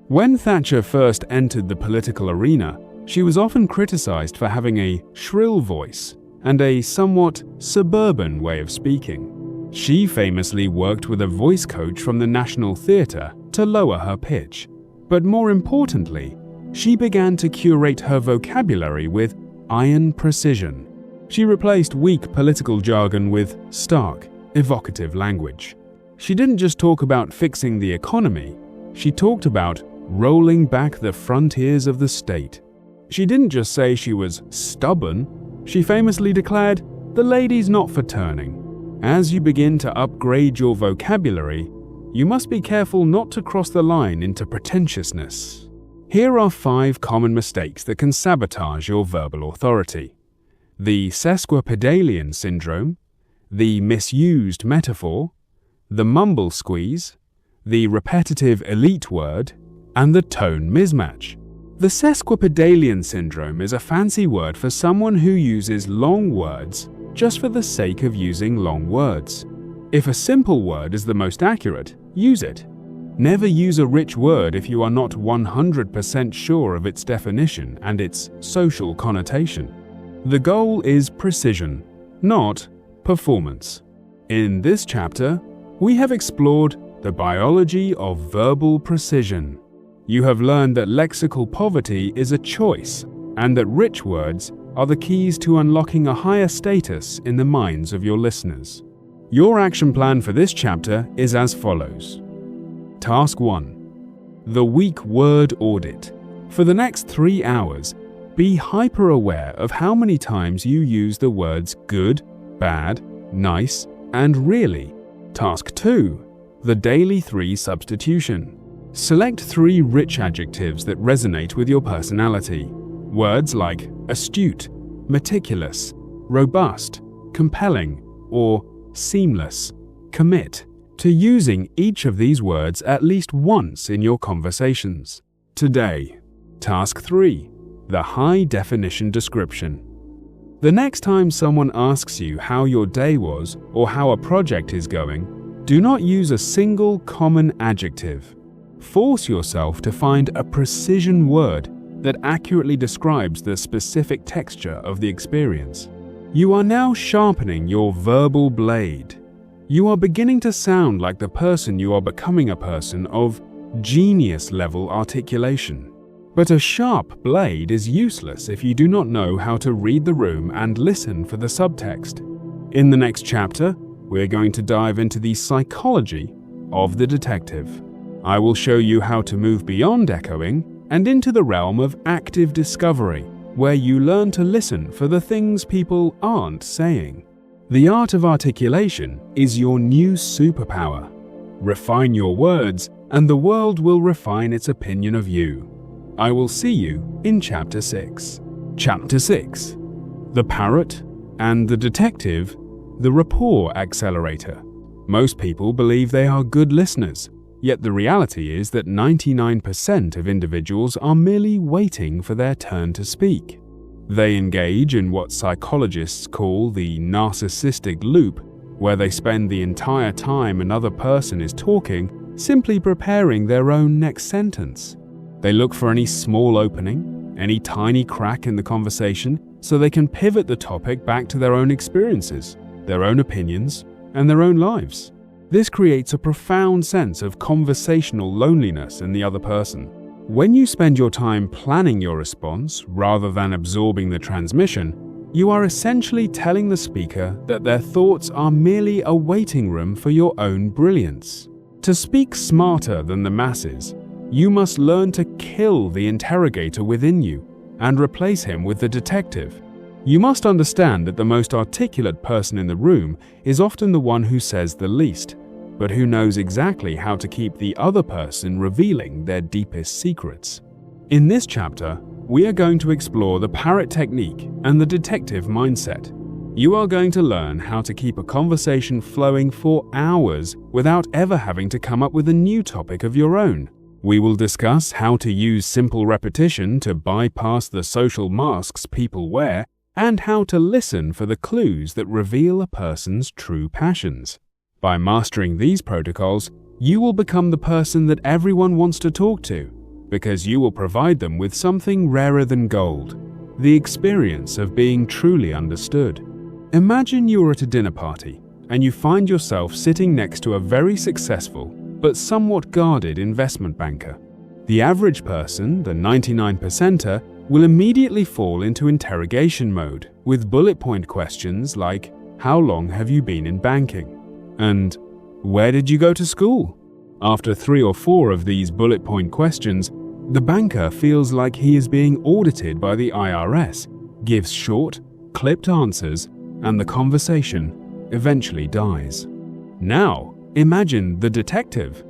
A: When Thatcher first entered the political arena, she was often criticized for having a shrill voice and a somewhat suburban way of speaking. She famously worked with a voice coach from the National Theatre to lower her pitch. But more importantly, she began to curate her vocabulary with iron precision. She replaced weak political jargon with stark, evocative language. She didn't just talk about fixing the economy, she talked about rolling back the frontiers of the state. She didn't just say she was stubborn, she famously declared, "The lady's not for turning." As you begin to upgrade your vocabulary, you must be careful not to cross the line into pretentiousness. Here are 5 common mistakes that can sabotage your verbal authority. The sesquipedalian syndrome, the misused metaphor, the mumble squeeze, the repetitive elite word, and the tone mismatch. The sesquipedalian syndrome is a fancy word for someone who uses long words just for the sake of using long words. If a simple word is the most accurate, use it. Never use a rich word if you are not 100% sure of its definition and its social connotation. The goal is precision, not performance. In this chapter, we have explored the biology of verbal precision. You have learned that lexical poverty is a choice and that rich words are the keys to unlocking a higher status in the minds of your listeners. Your action plan for this chapter is as follows. Task 1. The weak word audit. For the next 3 hours, be hyper-aware of how many times you use the words good, bad, nice, and really. Task 2. The daily 3 substitution. Select 3 rich adjectives that resonate with your personality. Words like astute, meticulous, robust, compelling, or seamless. Commit to using each of these words at least once in your conversations. Today, Task 3. The high-definition description. The next time someone asks you how your day was or how a project is going, do not use a single common adjective. Force yourself to find a precision word that accurately describes the specific texture of the experience. You are now sharpening your verbal blade. You are beginning to sound like the person you are becoming, a person of genius-level articulation. But a sharp blade is useless if you do not know how to read the room and listen for the subtext. In the next chapter, we're going to dive into the psychology of the detective. I will show you how to move beyond echoing and into the realm of active discovery, where you learn to listen for the things people aren't saying. The art of articulation is your new superpower. Refine your words, and the world will refine its opinion of you. I will see you in Chapter 6. Chapter 6. The Parrot and the Detective, the Rapport Accelerator. Most people believe they are good listeners, yet the reality is that 99% of individuals are merely waiting for their turn to speak. They engage in what psychologists call the narcissistic loop, where they spend the entire time another person is talking simply preparing their own next sentence. They look for any small opening, any tiny crack in the conversation, so they can pivot the topic back to their own experiences, their own opinions, and their own lives. This creates a profound sense of conversational loneliness in the other person. When you spend your time planning your response rather than absorbing the transmission, you are essentially telling the speaker that their thoughts are merely a waiting room for your own brilliance. To speak smarter than the masses, you must learn to kill the interrogator within you and replace him with the detective. You must understand that the most articulate person in the room is often the one who says the least, but who knows exactly how to keep the other person revealing their deepest secrets. In this chapter, we are going to explore the parrot technique and the detective mindset. You are going to learn how to keep a conversation flowing for hours without ever having to come up with a new topic of your own. We will discuss how to use simple repetition to bypass the social masks people wear, and how to listen for the clues that reveal a person's true passions. By mastering these protocols, you will become the person that everyone wants to talk to, because you will provide them with something rarer than gold, the experience of being truly understood. Imagine you are at a dinner party, and you find yourself sitting next to a very successful but somewhat guarded investment banker. The average person, the 99%er, will immediately fall into interrogation mode with bullet point questions like, "How long have you been in banking?" And where did you go to school? After 3 or 4 of these bullet point questions, the banker feels like he is being audited by the IRS, gives short, clipped answers, and the conversation eventually dies. Now, imagine the detective.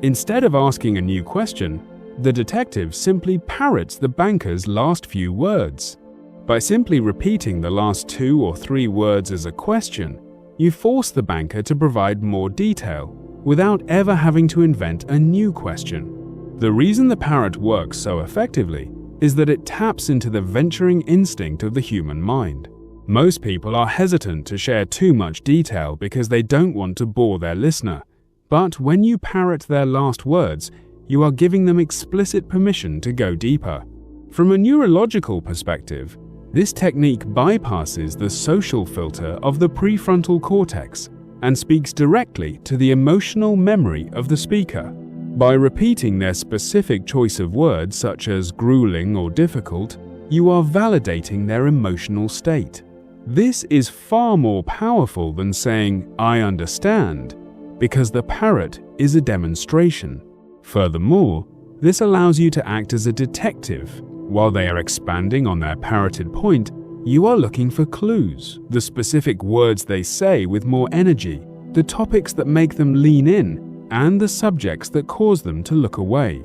A: Instead of asking a new question, the detective simply parrots the banker's last few words. By simply repeating the last 2 or 3 words as a question, you force the banker to provide more detail without ever having to invent a new question. The reason the parrot works so effectively is that it taps into the venturing instinct of the human mind. Most people are hesitant to share too much detail because they don't want to bore their listener. But when you parrot their last words, you are giving them explicit permission to go deeper. From a neurological perspective, this technique bypasses the social filter of the prefrontal cortex and speaks directly to the emotional memory of the speaker. By repeating their specific choice of words such as grueling or difficult, you are validating their emotional state. This is far more powerful than saying, "I understand," because the parrot is a demonstration. Furthermore, this allows you to act as a detective. While they are expanding on their parroted point, you are looking for clues, the specific words they say with more energy, the topics that make them lean in, and the subjects that cause them to look away.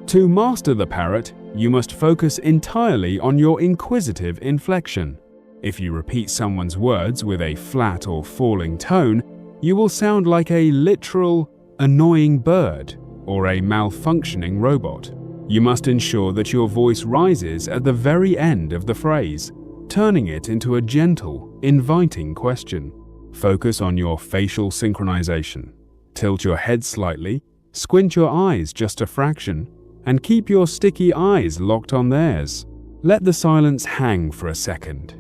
A: To master the parrot, you must focus entirely on your inquisitive inflection. If you repeat someone's words with a flat or falling tone, you will sound like a literal, annoying bird or a malfunctioning robot. You must ensure that your voice rises at the very end of the phrase, turning it into a gentle, inviting question. Focus on your facial synchronization. Tilt your head slightly, squint your eyes just a fraction, and keep your sticky eyes locked on theirs. Let the silence hang for a second.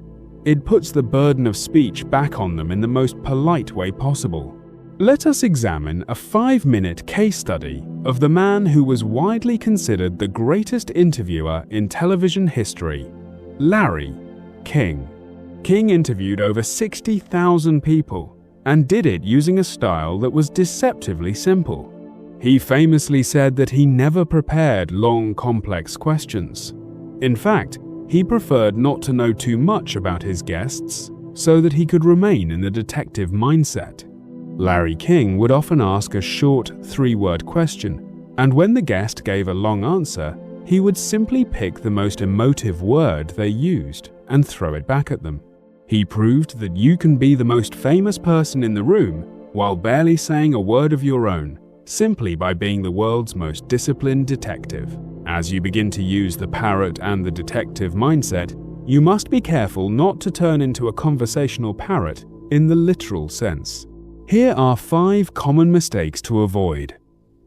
A: It puts the burden of speech back on them in the most polite way possible. Let us examine a 5-minute case study of the man who was widely considered the greatest interviewer in television history, Larry King. King interviewed over 60,000 people and did it using a style that was deceptively simple. He famously said that he never prepared long, complex questions. In fact, he preferred not to know too much about his guests so that he could remain in the detective mindset. Larry King would often ask a short 3-word question, and when the guest gave a long answer, he would simply pick the most emotive word they used and throw it back at them. He proved that you can be the most famous person in the room while barely saying a word of your own, simply by being the world's most disciplined detective. As you begin to use the parrot and the detective mindset, you must be careful not to turn into a conversational parrot in the literal sense. Here are 5 common mistakes to avoid: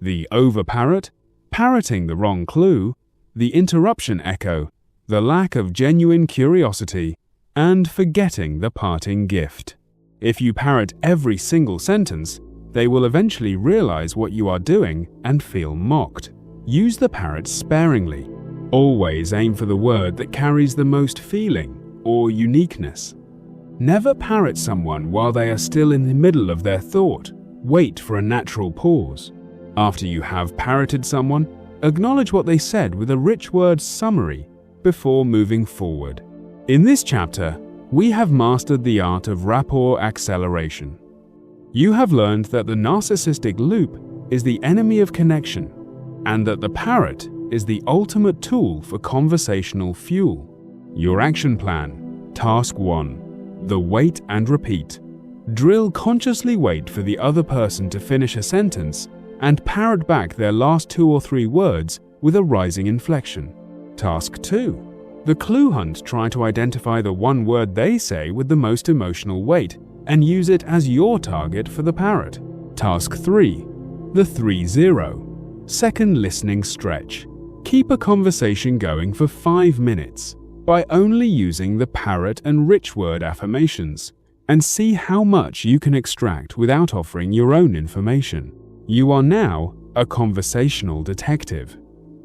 A: the over-parrot, parroting the wrong clue, the interruption echo, the lack of genuine curiosity, and forgetting the parting gift. If you parrot every single sentence, they will eventually realize what you are doing and feel mocked. Use the parrot sparingly. Always aim for the word that carries the most feeling or uniqueness. Never parrot someone while they are still in the middle of their thought. Wait for a natural pause. After you have parroted someone, acknowledge what they said with a rich word summary before moving forward. In this chapter, we have mastered the art of rapport acceleration. You have learned that the narcissistic loop is the enemy of connection, and that the parrot is the ultimate tool for conversational fuel. Your action plan. Task 1. The wait and repeat. Drill consciously wait for the other person to finish a sentence and parrot back their last 2 or 3 words with a rising inflection. Task 2. The clue hunt. Try to identify the one word they say with the most emotional weight and use it as your target for the parrot. Task 3. The 3-0. Second listening stretch. Keep a conversation going for 5 minutes by only using the parrot and rich word affirmations, and see how much you can extract without offering your own information. You are now a conversational detective.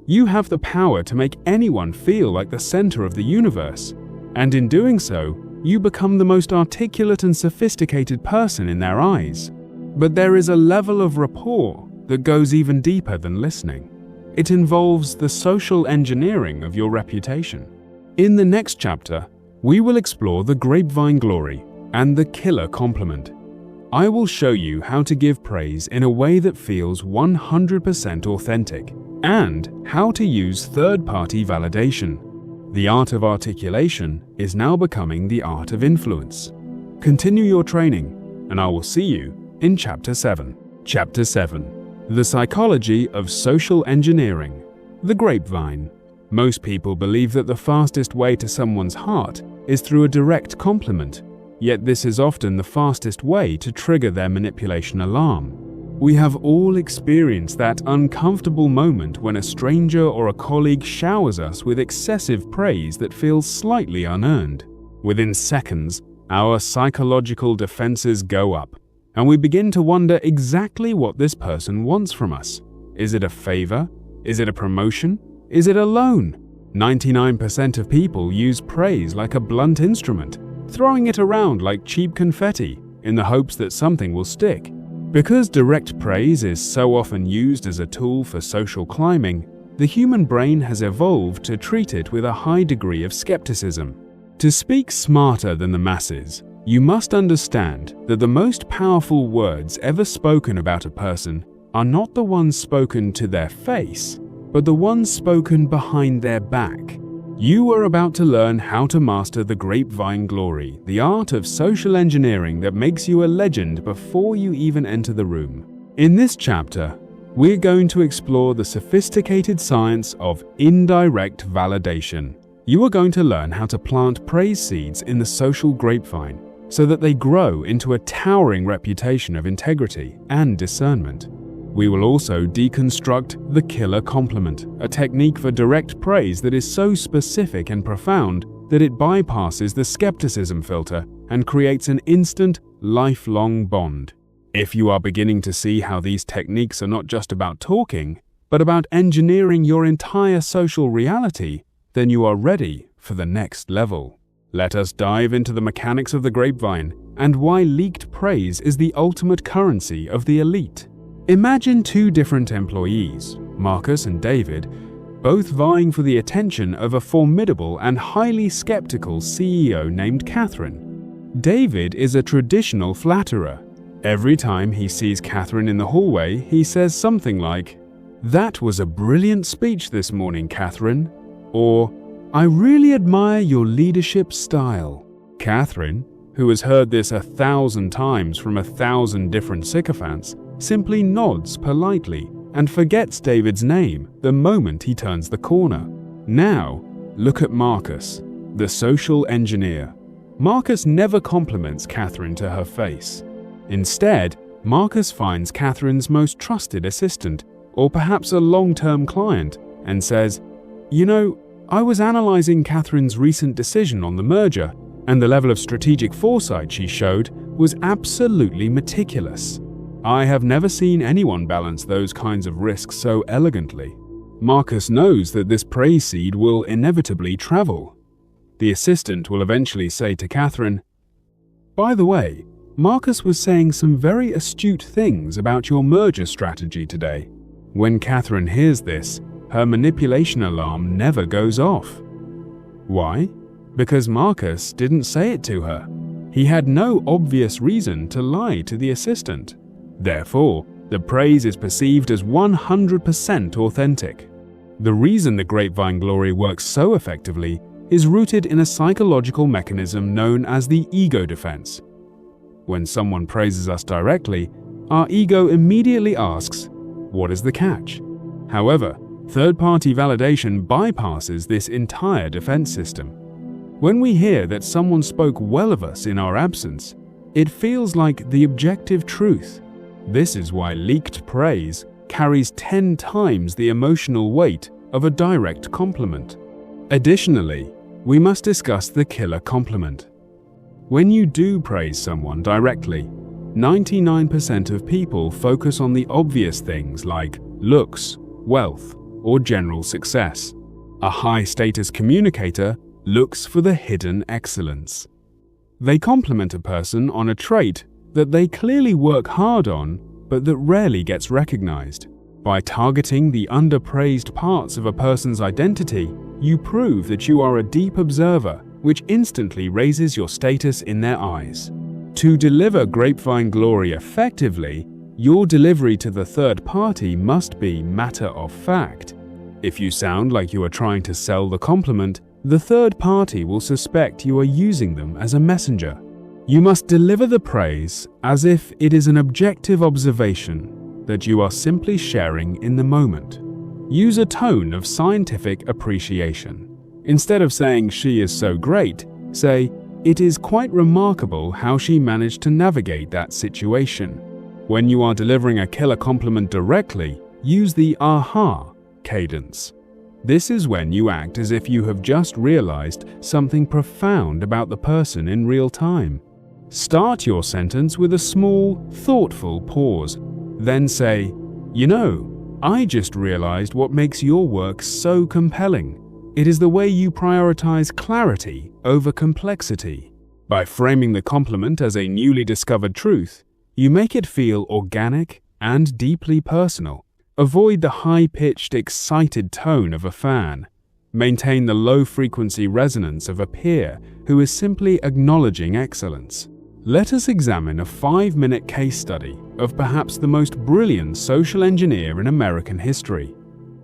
A: You have the power to make anyone feel like the center of the universe, and in doing so, you become the most articulate and sophisticated person in their eyes. But there is a level of rapport that goes even deeper than listening. It involves the social engineering of your reputation. In the next chapter, we will explore the grapevine glory and the killer compliment. I will show you how to give praise in a way that feels 100% authentic and how to use third-party validation. The art of articulation is now becoming the art of influence. Continue your training, and I will see you in Chapter 7. Chapter 7. The Psychology of Social Engineering. The grapevine. Most people believe that the fastest way to someone's heart is through a direct compliment, yet this is often the fastest way to trigger their manipulation alarm. We have all experienced that uncomfortable moment when a stranger or a colleague showers us with excessive praise that feels slightly unearned. Within seconds, our psychological defenses go up, and we begin to wonder exactly what this person wants from us. Is it a favor? Is it a promotion? Is it a loan? 99% of people use praise like a blunt instrument, throwing it around like cheap confetti in the hopes that something will stick. Because direct praise is so often used as a tool for social climbing, the human brain has evolved to treat it with a high degree of skepticism. To speak smarter than the masses, you must understand that the most powerful words ever spoken about a person are not the ones spoken to their face, but the ones spoken behind their back. You are about to learn how to master the grapevine glory, the art of social engineering that makes you a legend before you even enter the room. In this chapter, we're going to explore the sophisticated science of indirect validation. You are going to learn how to plant praise seeds in the social grapevine so that they grow into a towering reputation of integrity and discernment. We will also deconstruct the killer compliment, a technique for direct praise that is so specific and profound that it bypasses the skepticism filter and creates an instant, lifelong bond. If you are beginning to see how these techniques are not just about talking, but about engineering your entire social reality, then you are ready for the next level. Let us dive into the mechanics of the grapevine and why leaked praise is the ultimate currency of the elite. Imagine two different employees, Marcus and David, both vying for the attention of a formidable and highly skeptical CEO named Catherine. David is a traditional flatterer. Every time he sees Catherine in the hallway, he says something like, "That was a brilliant speech this morning, Catherine," or "I really admire your leadership style." Catherine, who has heard this 1,000 times from 1,000 different sycophants, simply nods politely and forgets David's name the moment he turns the corner. Now, look at Marcus, the social engineer. Marcus never compliments Catherine to her face. Instead, Marcus finds Catherine's most trusted assistant, or perhaps a long-term client, and says, "You know, I was analyzing Catherine's recent decision on the merger, and the level of strategic foresight she showed was absolutely meticulous. I have never seen anyone balance those kinds of risks so elegantly." Marcus knows that this praise seed will inevitably travel. The assistant will eventually say to Catherine, "By the way, Marcus was saying some very astute things about your merger strategy today." When Catherine hears this, her manipulation alarm never goes off. Why? Because Marcus didn't say it to her. He had no obvious reason to lie to the assistant. Therefore, the praise is perceived as 100% authentic. The reason the grapevine glory works so effectively is rooted in a psychological mechanism known as the ego defense. When someone praises us directly, our ego immediately asks, "What is the catch?" However, third-party validation bypasses this entire defense system. When we hear that someone spoke well of us in our absence, it feels like the objective truth. This is why leaked praise carries 10 times the emotional weight of a direct compliment. Additionally, we must discuss the killer compliment. When you do praise someone directly, 99% of people focus on the obvious things like looks, wealth, or general success. A high-status communicator looks for the hidden excellence. They compliment a person on a trait that they clearly work hard on, but that rarely gets recognized. By targeting the underpraised parts of a person's identity, you prove that you are a deep observer, which instantly raises your status in their eyes. To deliver grapevine glory effectively, your delivery to the third party must be matter of fact. If you sound like you are trying to sell the compliment, the third party will suspect you are using them as a messenger. You must deliver the praise as if it is an objective observation that you are simply sharing in the moment. Use a tone of scientific appreciation. Instead of saying she is so great, say, it is quite remarkable how she managed to navigate that situation. When you are delivering a killer compliment directly, use the aha cadence. This is when you act as if you have just realized something profound about the person in real time. Start your sentence with a small, thoughtful pause. Then say, "You know, I just realized what makes your work so compelling. It is the way you prioritize clarity over complexity." By framing the compliment as a newly discovered truth, you make it feel organic and deeply personal. Avoid the high-pitched, excited tone of a fan. Maintain the low-frequency resonance of a peer who is simply acknowledging excellence. Let us examine a 5-minute case study of perhaps the most brilliant social engineer in American history,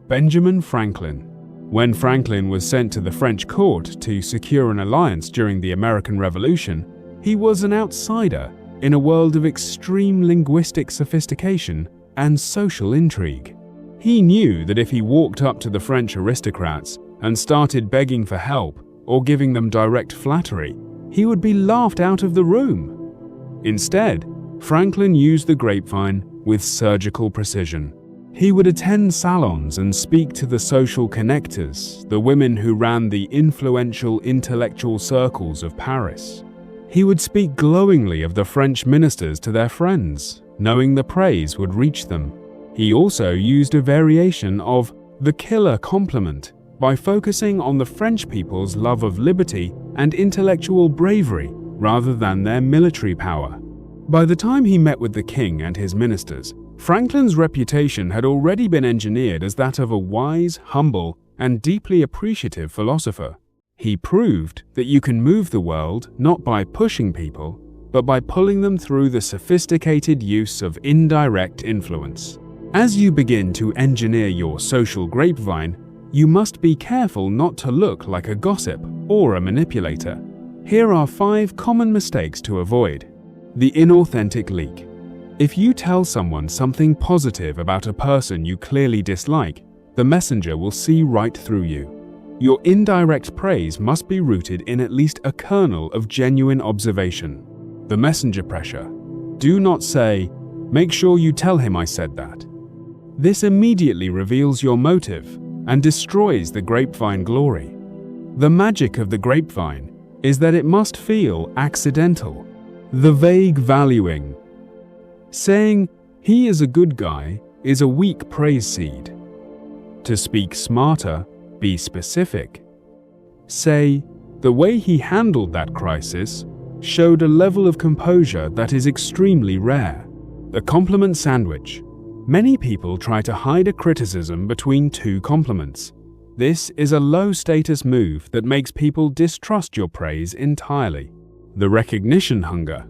A: Benjamin Franklin. When Franklin was sent to the French court to secure an alliance during the American Revolution, he was an outsider in a world of extreme linguistic sophistication and social intrigue. He knew that if he walked up to the French aristocrats and started begging for help or giving them direct flattery, he would be laughed out of the room. Instead, Franklin used the grapevine with surgical precision. He would attend salons and speak to the social connectors, the women who ran the influential intellectual circles of Paris. He would speak glowingly of the French ministers to their friends, knowing the praise would reach them. He also used a variation of the killer compliment by focusing on the French people's love of liberty and intellectual bravery rather than their military power. By the time he met with the king and his ministers, Franklin's reputation had already been engineered as that of a wise, humble, and deeply appreciative philosopher. He proved that you can move the world not by pushing people, but by pulling them through the sophisticated use of indirect influence. As you begin to engineer your social grapevine, you must be careful not to look like a gossip or a manipulator. Here are 5 common mistakes to avoid. The inauthentic leak. If you tell someone something positive about a person you clearly dislike, the messenger will see right through you. Your indirect praise must be rooted in at least a kernel of genuine observation. The messenger pressure. Do not say, "Make sure you tell him I said that." This immediately reveals your motive and destroys the grapevine glory. The magic of the grapevine is that it must feel accidental. The vague valuing. Saying, "He is a good guy," is a weak praise seed. To speak smarter, be specific. Say, "The way he handled that crisis showed a level of composure that is extremely rare." The compliment sandwich. Many people try to hide a criticism between 2 compliments. This is a low-status move that makes people distrust your praise entirely. The recognition hunger.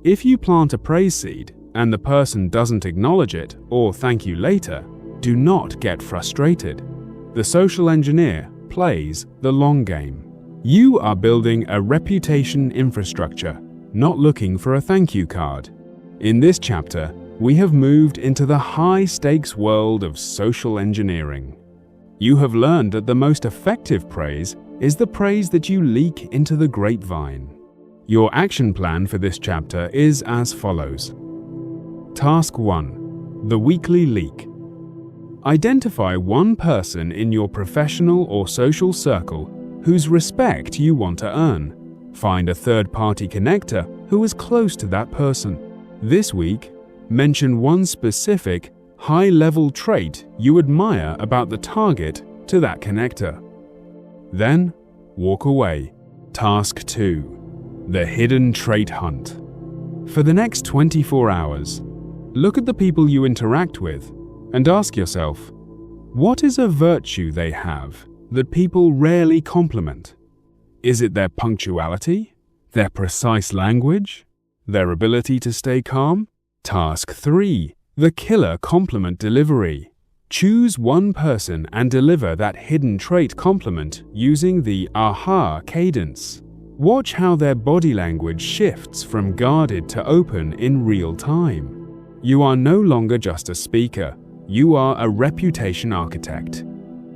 A: If you plant a praise seed and the person doesn't acknowledge it or thank you later, do not get frustrated. The social engineer plays the long game. You are building a reputation infrastructure, not looking for a thank you card. In this chapter, we have moved into the high-stakes world of social engineering. You have learned that the most effective praise is the praise that you leak into the grapevine. Your action plan for this chapter is as follows. Task 1. The weekly leak. Identify one person in your professional or social circle whose respect you want to earn. Find a third-party connector who is close to that person. This week, mention one specific, high-level trait you admire about the target to that connector. Then, walk away. Task 2. The hidden trait hunt. For the next 24 hours, look at the people you interact with and ask yourself, what is a virtue they have that people rarely compliment? Is it their punctuality, their precise language, their ability to stay calm? Task 3. The killer compliment delivery. Choose one person and deliver that hidden trait compliment using the aha cadence. Watch how their body language shifts from guarded to open in real time. You are no longer just a speaker. You are a reputation architect.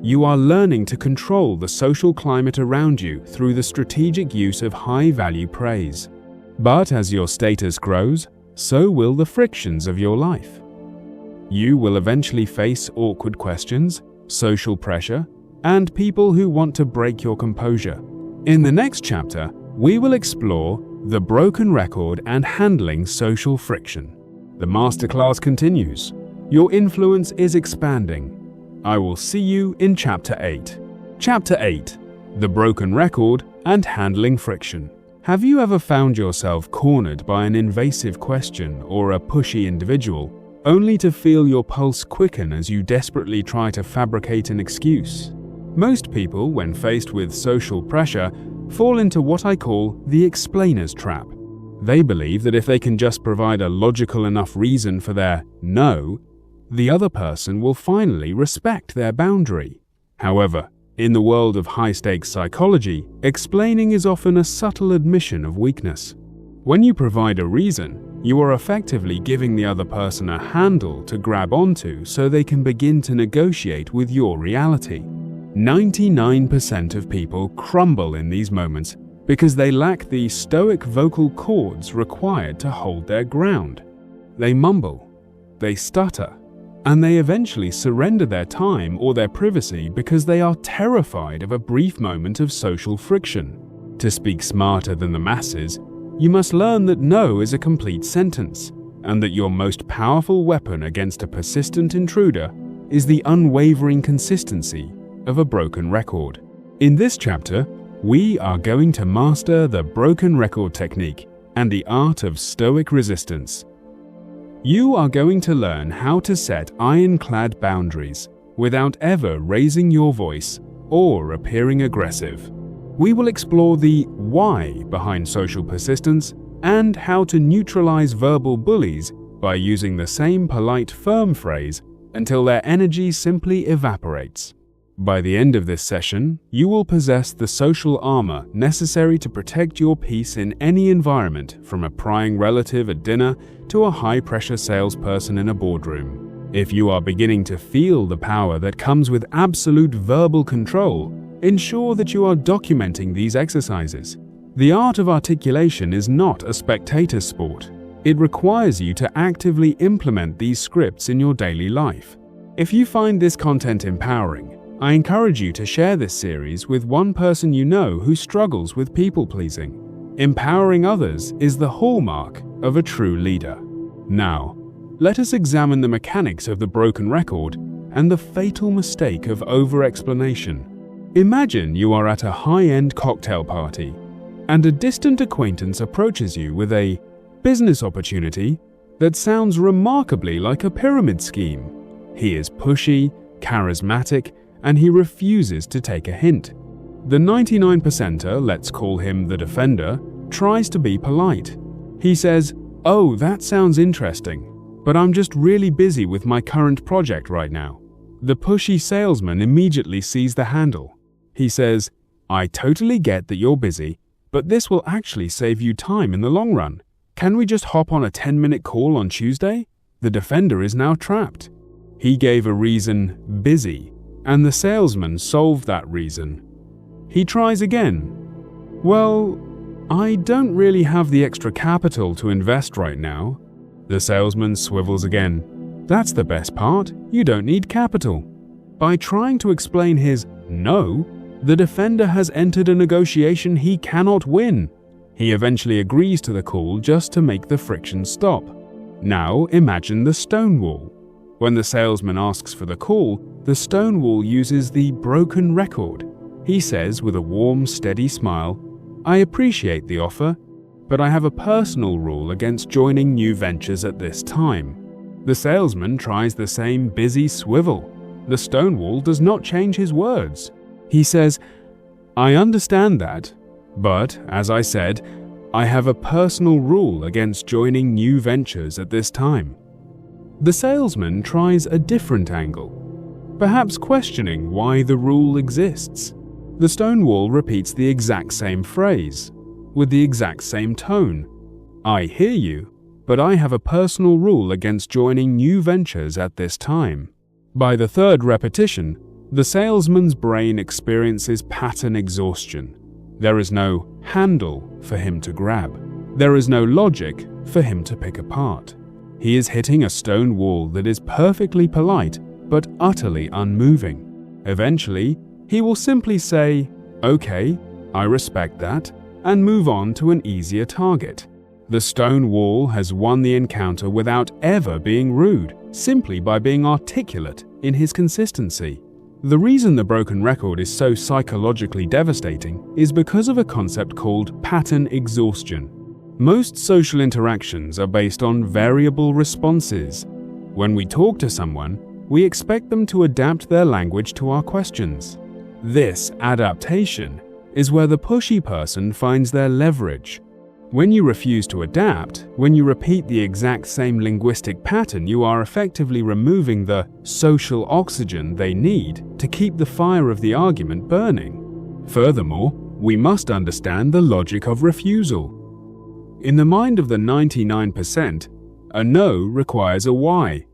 A: You are learning to control the social climate around you through the strategic use of high-value praise. But as your status grows, so will the frictions of your life. You will eventually face awkward questions, social pressure, and people who want to break your composure. In the next chapter, we will explore the broken record and handling social friction. The masterclass continues. Your influence is expanding. I will see you in Chapter 8. Chapter 8. The broken record and handling friction. Have you ever found yourself cornered by an invasive question or a pushy individual, only to feel your pulse quicken as you desperately try to fabricate an excuse? Most people, when faced with social pressure, fall into what I call the explainer's trap. They believe that if they can just provide a logical enough reason for their no, the other person will finally respect their boundary. However, in the world of high-stakes psychology, explaining is often a subtle admission of weakness. When you provide a reason, you are effectively giving the other person a handle to grab onto so they can begin to negotiate with your reality. 99% of people crumble in these moments because they lack the stoic vocal cords required to hold their ground. They mumble, they stutter, and they eventually surrender their time or their privacy because they are terrified of a brief moment of social friction. To speak smarter than the masses, you must learn that no is a complete sentence, and that your most powerful weapon against a persistent intruder is the unwavering consistency of a broken record. In this chapter, we are going to master the broken record technique and the art of stoic resistance. You are going to learn how to set ironclad boundaries without ever raising your voice or appearing aggressive. We will explore the why behind social persistence and how to neutralize verbal bullies by using the same polite, firm phrase until their energy simply evaporates. By the end of this session, you will possess the social armor necessary to protect your peace in any environment, from a prying relative at dinner to a high-pressure salesperson in a boardroom. If you are beginning to feel the power that comes with absolute verbal control, ensure that you are documenting these exercises. The art of articulation is not a spectator sport. It requires you to actively implement these scripts in your daily life. If you find this content empowering, I encourage you to share this series with one person you know who struggles with people-pleasing. Empowering others is the hallmark of a true leader. Now, let us examine the mechanics of the broken record and the fatal mistake of over-explanation. Imagine you are at a high-end cocktail party, and a distant acquaintance approaches you with a business opportunity that sounds remarkably like a pyramid scheme. He is pushy, charismatic, and he refuses to take a hint. The 99%er, let's call him the defender, tries to be polite. He says, "Oh, that sounds interesting, but I'm just really busy with my current project right now." The pushy salesman immediately sees the handle. He says, "I totally get that you're busy, but this will actually save you time in the long run. Can we just hop on a 10-minute call on Tuesday?" The defender is now trapped. He gave a reason, busy, and the salesman solved that reason. He tries again. "Well, I don't really have the extra capital to invest right now." The salesman swivels again. "That's the best part, you don't need capital." By trying to explain his no, the defender has entered a negotiation he cannot win. He eventually agrees to the call just to make the friction stop. Now imagine the stone wall. When the salesman asks for the call, the stone wall uses the broken record. He says with a warm, steady smile, "I appreciate the offer, but I have a personal rule against joining new ventures at this time. The salesman tries the same busy swivel. The stone wall does not change his words. He says, I understand that, but, as I said, I have a personal rule against joining new ventures at this time. The salesman tries a different angle, perhaps questioning why the rule exists. The stone wall repeats the exact same phrase, with the exact same tone. I hear you, but I have a personal rule against joining new ventures at this time. By the third repetition, the salesman's brain experiences pattern exhaustion. There is no handle for him to grab. There is no logic for him to pick apart. He is hitting a stone wall that is perfectly polite but utterly unmoving. Eventually, he will simply say, "Okay, I respect that," and move on to an easier target. The stone wall has won the encounter without ever being rude, simply by being articulate in his consistency. The reason the broken record is so psychologically devastating is because of a concept called pattern exhaustion. Most social interactions are based on variable responses. When we talk to someone, we expect them to adapt their language to our questions. This adaptation is where the pushy person finds their leverage. When you refuse to adapt, when you repeat the exact same linguistic pattern, you are effectively removing the social oxygen they need to keep the fire of the argument burning. Furthermore, we must understand the logic of refusal. In the mind of the 99%, a no requires a why.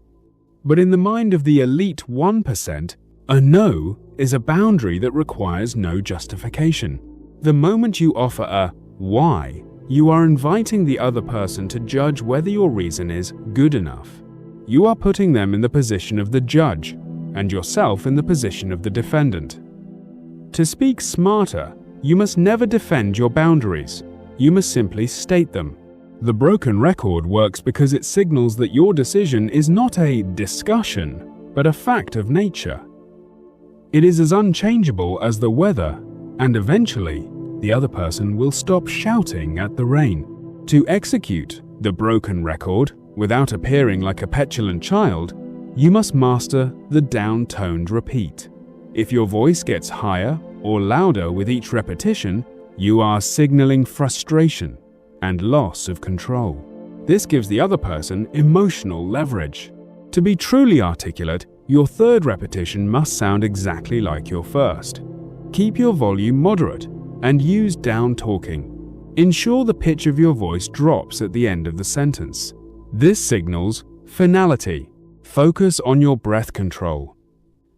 A: But in the mind of the elite 1%, a no is a boundary that requires no justification. The moment you offer a why, you are inviting the other person to judge whether your reason is good enough. You are putting them in the position of the judge, and yourself in the position of the defendant. To speak smarter, you must never defend your boundaries. You must simply state them. The broken record works because it signals that your decision is not a discussion, but a fact of nature. It is as unchangeable as the weather, and eventually, the other person will stop shouting at the rain. To execute the broken record without appearing like a petulant child, you must master the down-toned repeat. If your voice gets higher or louder with each repetition, you are signaling frustration and loss of control. This gives the other person emotional leverage. To be truly articulate, your third repetition must sound exactly like your first. Keep your volume moderate and use down talking. Ensure the pitch of your voice drops at the end of the sentence. This signals finality. Focus on your breath control.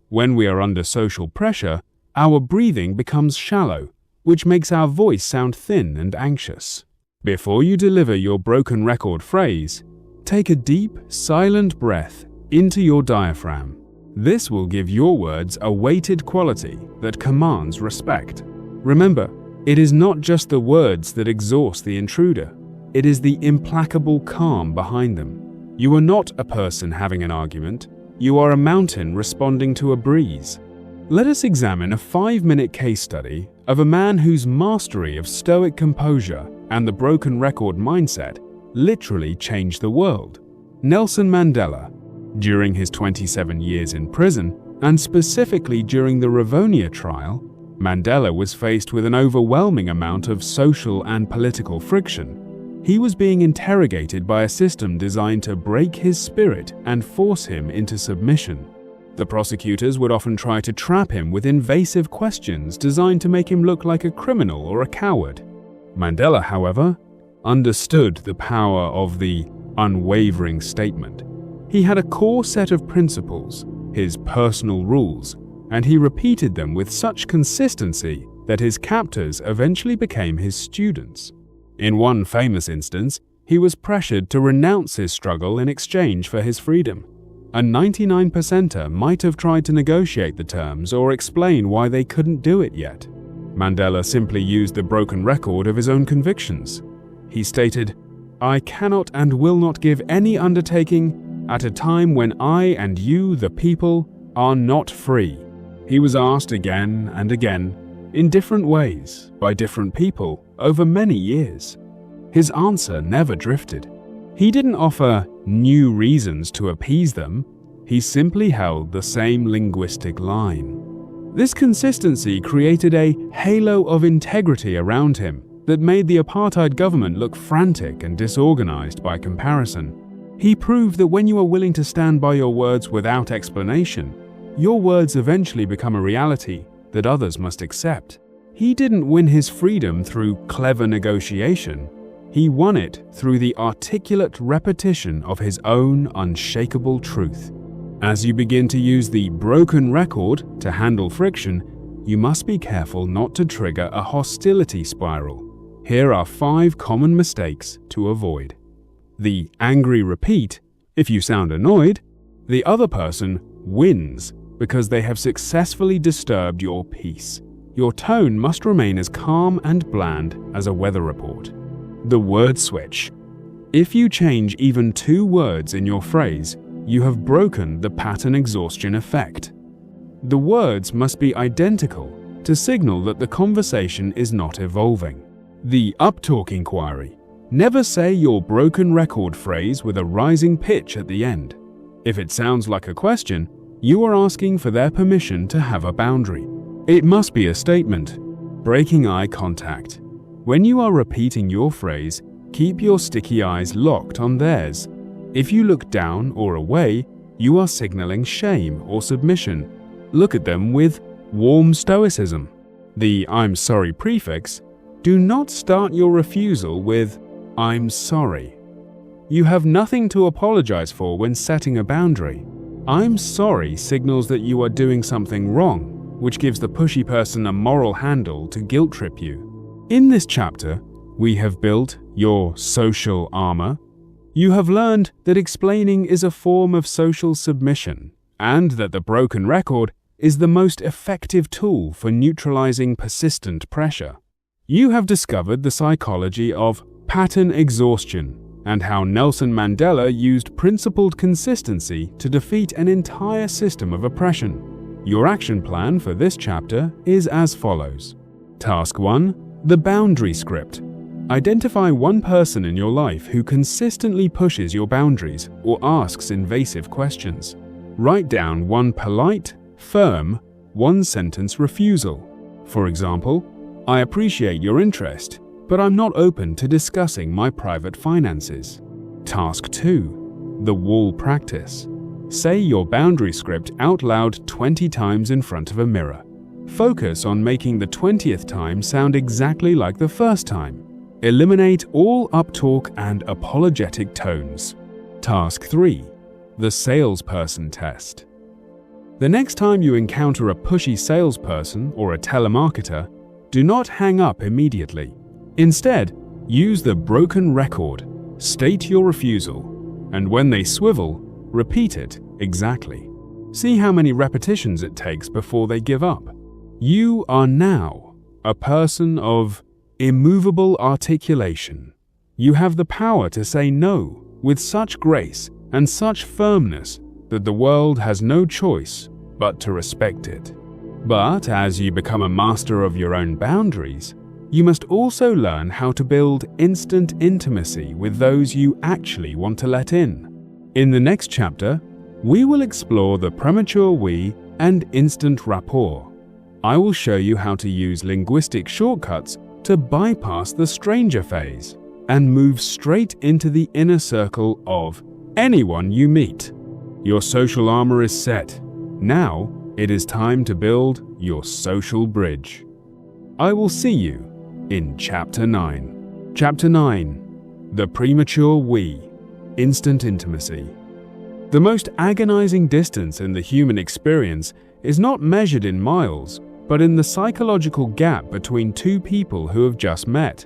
A: When we are under social pressure, our breathing becomes shallow, which makes our voice sound thin and anxious. Before you deliver your broken record phrase, take a deep, silent breath into your diaphragm. This will give your words a weighted quality that commands respect. Remember, it is not just the words that exhaust the intruder. It is the implacable calm behind them. You are not a person having an argument. You are a mountain responding to a breeze. Let us examine a 5-minute case study of a man whose mastery of stoic composure and the broken record mindset literally changed the world. Nelson Mandela. During his 27 years in prison, and specifically during the Rivonia trial, Mandela was faced with an overwhelming amount of social and political friction. He was being interrogated by a system designed to break his spirit and force him into submission. The prosecutors would often try to trap him with invasive questions designed to make him look like a criminal or a coward. Mandela, however, understood the power of the unwavering statement. He had a core set of principles, his personal rules, and he repeated them with such consistency that his captors eventually became his students. In one famous instance, he was pressured to renounce his struggle in exchange for his freedom. A 99%er might have tried to negotiate the terms or explain why they couldn't do it yet. Mandela simply used the broken record of his own convictions. He stated, "I cannot and will not give any undertaking at a time when I and you, the people, are not free." He was asked again and again, in different ways, by different people, over many years. His answer never drifted. He didn't offer new reasons to appease them. He simply held the same linguistic line. This consistency created a halo of integrity around him that made the apartheid government look frantic and disorganized by comparison. He proved that when you are willing to stand by your words without explanation, your words eventually become a reality that others must accept. He didn't win his freedom through clever negotiation. He won it through the articulate repetition of his own unshakable truth. As you begin to use the broken record to handle friction, you must be careful not to trigger a hostility spiral. Here are 5 common mistakes to avoid. The angry repeat. If you sound annoyed, the other person wins because they have successfully disturbed your peace. Your tone must remain as calm and bland as a weather report. The word switch. If you change even 2 words in your phrase, you have broken the pattern exhaustion effect. The words must be identical to signal that the conversation is not evolving. The uptalk inquiry. Never say your broken record phrase with a rising pitch at the end. If it sounds like a question, you are asking for their permission to have a boundary. It must be a statement. Breaking eye contact. When you are repeating your phrase, keep your sticky eyes locked on theirs. If you look down or away, you are signaling shame or submission. Look at them with warm stoicism. The "I'm sorry" prefix. Do not start your refusal with "I'm sorry." You have nothing to apologize for when setting a boundary. "I'm sorry" signals that you are doing something wrong, which gives the pushy person a moral handle to guilt trip you. In this chapter, we have built your social armor. You have learned that explaining is a form of social submission, and that the broken record is the most effective tool for neutralizing persistent pressure. You have discovered the psychology of pattern exhaustion and how Nelson Mandela used principled consistency to defeat an entire system of oppression. Your action plan for this chapter is as follows. Task 1. The boundary script. Identify one person in your life who consistently pushes your boundaries or asks invasive questions. Write down one polite, firm, one-sentence refusal. For example, "I appreciate your interest, but I'm not open to discussing my private finances." Task 2. The wall practice. Say your boundary script out loud 20 times in front of a mirror. Focus on making the 20th time sound exactly like the first time. Eliminate all uptalk and apologetic tones. Task 3. The salesperson test. The next time you encounter a pushy salesperson or a telemarketer, do not hang up immediately. Instead, use the broken record, state your refusal, and when they swivel, repeat it exactly. See how many repetitions it takes before they give up. You are now a person of immovable articulation. You have the power to say no with such grace and such firmness that the world has no choice but to respect it. But as you become a master of your own boundaries, you must also learn how to build instant intimacy with those you actually want to let in. In the next chapter, we will explore the premature we and instant rapport. I will show you how to use linguistic shortcuts to bypass the stranger phase and move straight into the inner circle of anyone you meet. Your social armor is set. Now it is time to build your social bridge. I will see you in Chapter 9. Chapter 9. The premature we. Instant intimacy. The most agonizing distance in the human experience is not measured in miles, but in the psychological gap between two people who have just met.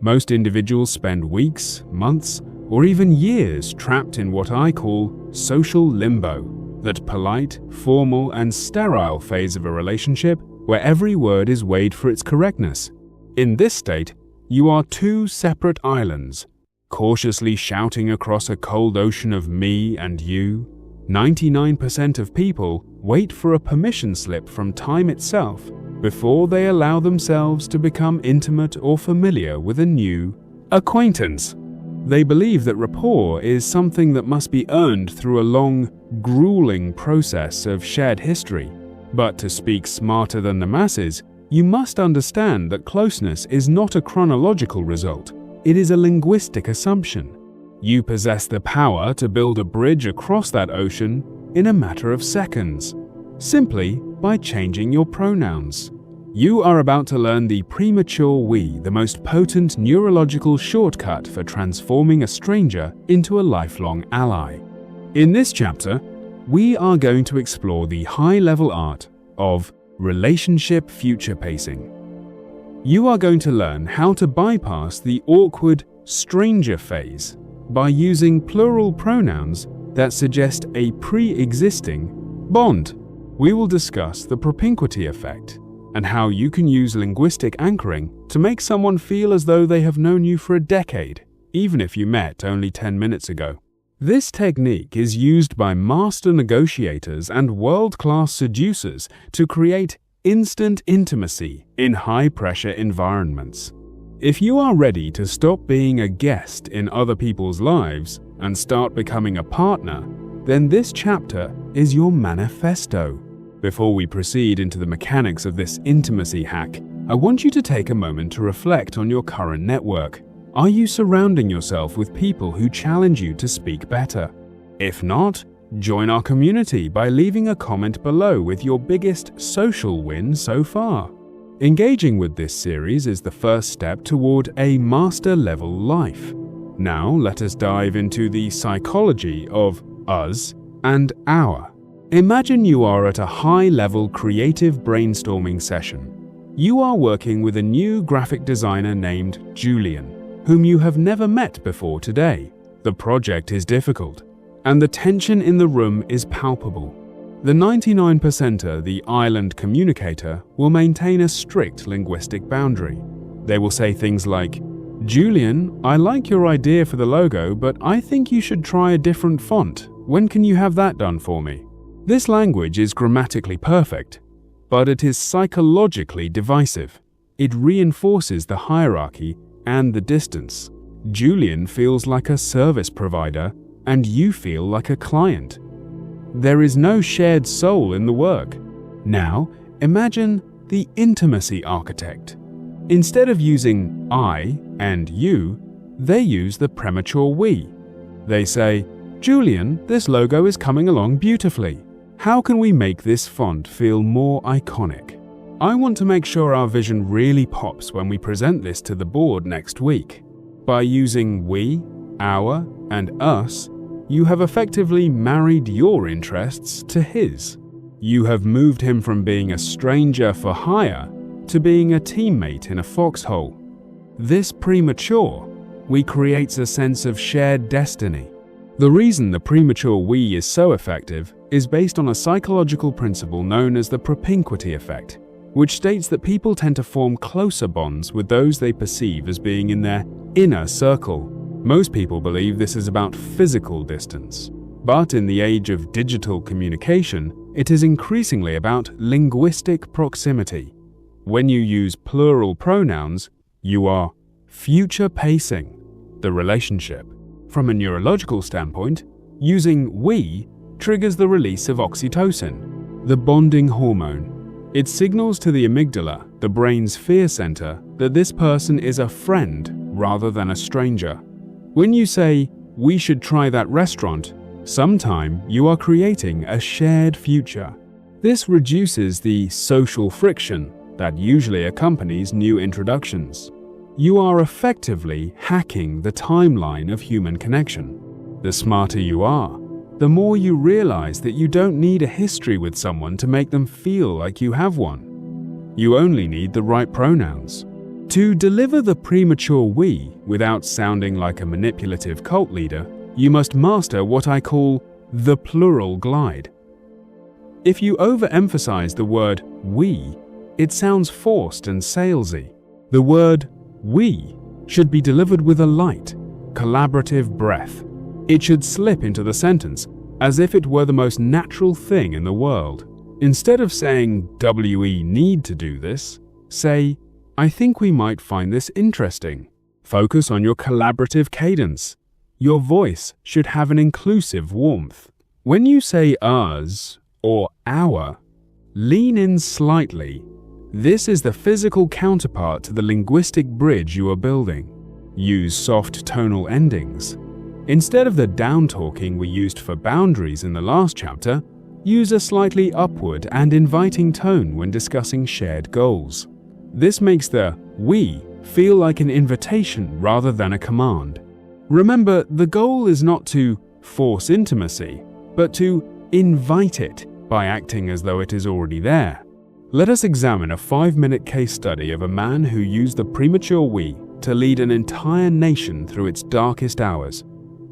A: Most individuals spend weeks, months, or even years trapped in what I call social limbo, that polite, formal, and sterile phase of a relationship where every word is weighed for its correctness. In this state, you are two separate islands, cautiously shouting across a cold ocean of me and you. 99% of people wait for a permission slip from time itself before they allow themselves to become intimate or familiar with a new, Acquaintance. They believe that rapport is something that must be earned through a long, grueling process of shared history. But to speak smarter than the masses, you must understand that closeness is not a chronological result. It is a linguistic assumption. You possess the power to build a bridge across that ocean in a matter of seconds, simply by changing your pronouns. You are about to learn the premature we, the most potent neurological shortcut for transforming a stranger into a lifelong ally. In this chapter, we are going to explore the high-level art of relationship future pacing. You are going to learn how to bypass the awkward stranger phase by using plural pronouns that suggest a pre-existing bond. We will discuss the propinquity effect and how you can use linguistic anchoring to make someone feel as though they have known you for a decade, even if you met only 10 minutes ago. This technique is used by master negotiators and world-class seducers to create instant intimacy in high-pressure environments. If you are ready to stop being a guest in other people's lives and start becoming a partner, then this chapter is your manifesto. Before we proceed into the mechanics of this intimacy hack, I want you to take a moment to reflect on your current network. Are you surrounding yourself with people who challenge you to speak better? If not, join our community by leaving a comment below with your biggest social win so far. Engaging with this series is the first step toward a master-level life. Now let us dive into the psychology of us and our. Imagine you are at a high-level creative brainstorming session. You are working with a new graphic designer named Julian, whom you have never met before today. The project is difficult, and the tension in the room is palpable. The 99%er, the island communicator, will maintain a strict linguistic boundary. They will say things like, "Julian, I like your idea for the logo, but I think you should try a different font. When can you have that done for me?" This language is grammatically perfect, but it is psychologically divisive. It reinforces the hierarchy and the distance. Julian feels like a service provider, and you feel like a client. There is no shared soul in the work. Now, imagine the intimacy architect. Instead of using I and you, they use the premature we. They say, "Julian, this logo is coming along beautifully. How can we make this font feel more iconic? I want to make sure our vision really pops when we present this to the board next week." By using we, our, and us, you have effectively married your interests to his. You have moved him from being a stranger for hire to being a teammate in a foxhole. This premature we creates a sense of shared destiny. The reason the premature we is so effective is based on a psychological principle known as the propinquity effect, which states that people tend to form closer bonds with those they perceive as being in their inner circle. Most people believe this is about physical distance, but in the age of digital communication, it is increasingly about linguistic proximity. When you use plural pronouns, you are future pacing the relationship. From a neurological standpoint, using we triggers the release of oxytocin, the bonding hormone. It signals to the amygdala, the brain's fear center, that this person is a friend rather than a stranger. When you say, "We should try that restaurant," sometime you are creating a shared future. This reduces the social friction that usually accompanies new introductions. You are effectively hacking the timeline of human connection. The smarter you are, the more you realize that you don't need a history with someone to make them feel like you have one. You only need the right pronouns. To deliver the premature we without sounding like a manipulative cult leader, you must master what I call the plural glide. If you overemphasize the word we, it sounds forced and salesy. The word we should be delivered with a light, collaborative breath. It should slip into the sentence as if it were the most natural thing in the world. Instead of saying, "We need to do this," say, "I think we might find this interesting." Focus on your collaborative cadence. Your voice should have an inclusive warmth. When you say us or our, lean in slightly. This is the physical counterpart to the linguistic bridge you are building. Use soft tonal endings. Instead of the down-talking we used for boundaries in the last chapter, use a slightly upward and inviting tone when discussing shared goals. This makes the we feel like an invitation rather than a command. Remember, the goal is not to force intimacy, but to invite it by acting as though it is already there. Let us examine a 5-minute case study of a man who used the premature we to lead an entire nation through its darkest hours.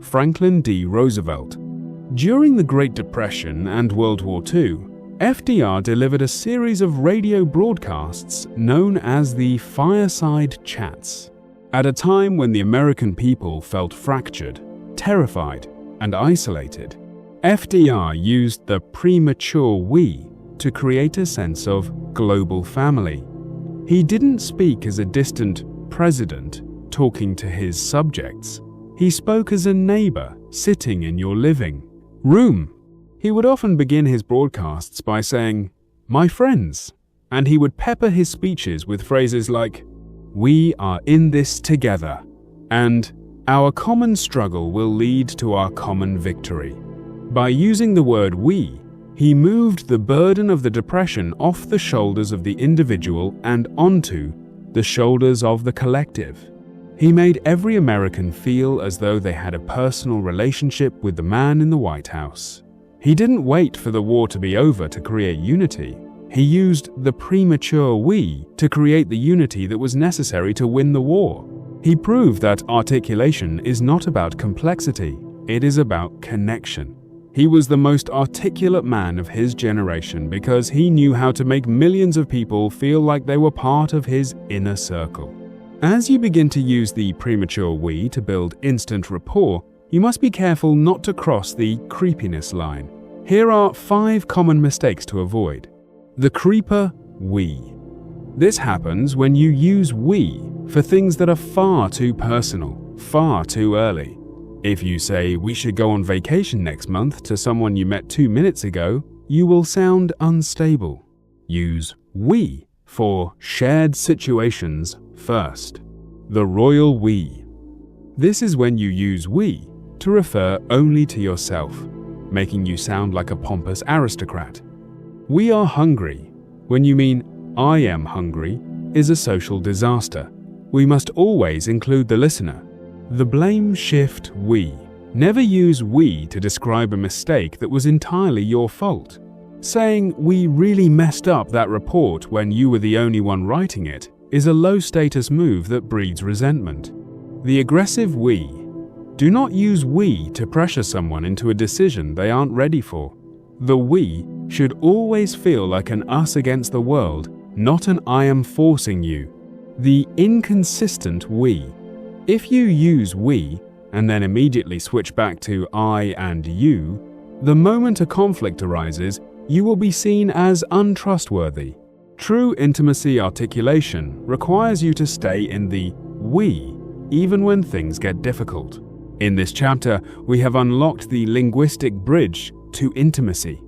A: Franklin D. Roosevelt. During the Great Depression and World War II, FDR delivered a series of radio broadcasts known as the Fireside Chats. At a time when the American people felt fractured, terrified, and isolated, FDR used the premature we to create a sense of global family. He didn't speak as a distant president talking to his subjects. He spoke as a neighbor sitting in your living room. He would often begin his broadcasts by saying, "My friends," and he would pepper his speeches with phrases like, "We are in this together," and "Our common struggle will lead to our common victory." By using the word we, he moved the burden of the depression off the shoulders of the individual and onto the shoulders of the collective. He made every American feel as though they had a personal relationship with the man in the White House. He didn't wait for the war to be over to create unity. He used the premature we to create the unity that was necessary to win the war. He proved that articulation is not about complexity, it is about connection. He was the most articulate man of his generation because he knew how to make millions of people feel like they were part of his inner circle. As you begin to use the premature we to build instant rapport, you must be careful not to cross the creepiness line. Here are 5 common mistakes to avoid. The creeper we. This happens when you use we for things that are far too personal, far too early. If you say, "We should go on vacation next month" to someone you met 2 minutes ago, you will sound unstable. Use we for shared situations first. The royal we. This is when you use we to refer only to yourself, making you sound like a pompous aristocrat. We are hungry, when you mean I am hungry, is a social disaster. We must always include the listener. The blame shift we. Never use we to describe a mistake that was entirely your fault. Saying "we really messed up that report when you were the only one writing it" is a low-status move that breeds resentment. The aggressive we. Do not use we to pressure someone into a decision they aren't ready for. The we should always feel like an us against the world, not an I am forcing you. The inconsistent we. If you use we and then immediately switch back to I and you, the moment a conflict arises, you will be seen as untrustworthy. True intimacy articulation requires you to stay in the we, even when things get difficult. In this chapter, we have unlocked the linguistic bridge to intimacy.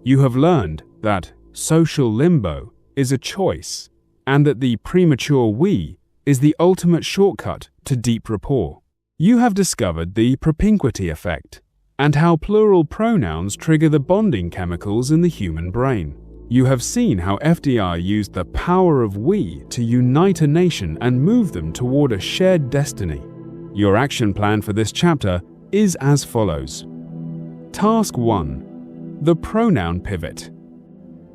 A: You have learned that social limbo is a choice, and that the premature we is the ultimate shortcut to deep rapport. You have discovered the propinquity effect, and how plural pronouns trigger the bonding chemicals in the human brain. You have seen how FDR used the power of we to unite a nation and move them toward a shared destiny. Your action plan for this chapter is as follows. Task 1. The pronoun pivot.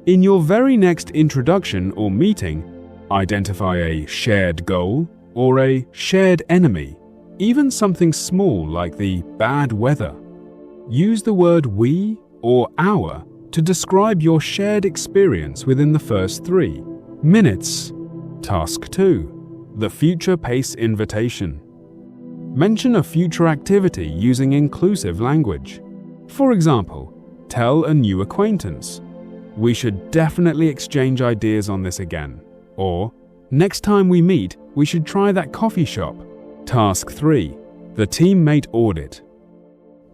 A: In your very next introduction or meeting, identify a shared goal or a shared enemy, even something small like the bad weather. Use the word we or our to describe your shared experience within the first 3 minutes. Task 2. The future pace invitation. Mention a future activity using inclusive language. For example, tell a new acquaintance, "We should definitely exchange ideas on this again," or "Next time we meet, We should try that coffee shop. Task 3. The teammate audit.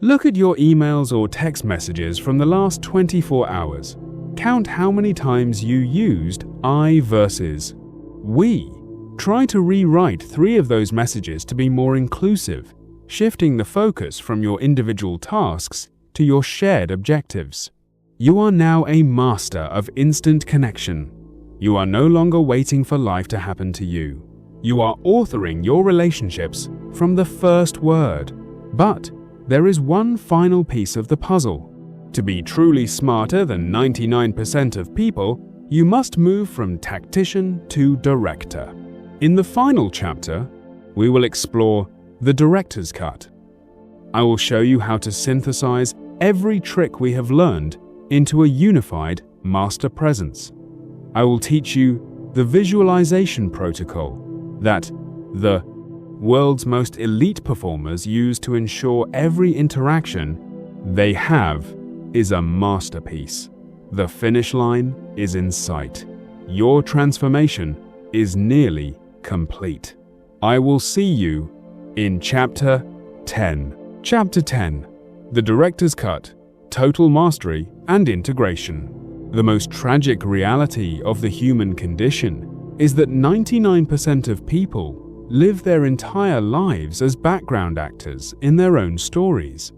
A: Look at your emails or text messages from the last 24 hours. Count how many times you used I versus we. Try to rewrite 3 of those messages to be more inclusive, shifting the focus from your individual tasks to your shared objectives. You are now a master of instant connection. You are no longer waiting for life to happen to you. You are authoring your relationships from the first word. But there is one final piece of the puzzle. To be truly smarter than 99% of people, you must move from tactician to director. In the final chapter, we will explore the director's cut. I will show you how to synthesize every trick we have learned into a unified master presence. I will teach you the visualization protocol that the world's most elite performers use to ensure every interaction they have is a masterpiece. The finish line is in sight. Your transformation is nearly complete. I will see you in Chapter 10. Chapter 10. The Director's Cut, Total Mastery and Integration. The most tragic reality of the human condition is that 99% of people live their entire lives as background actors in their own stories.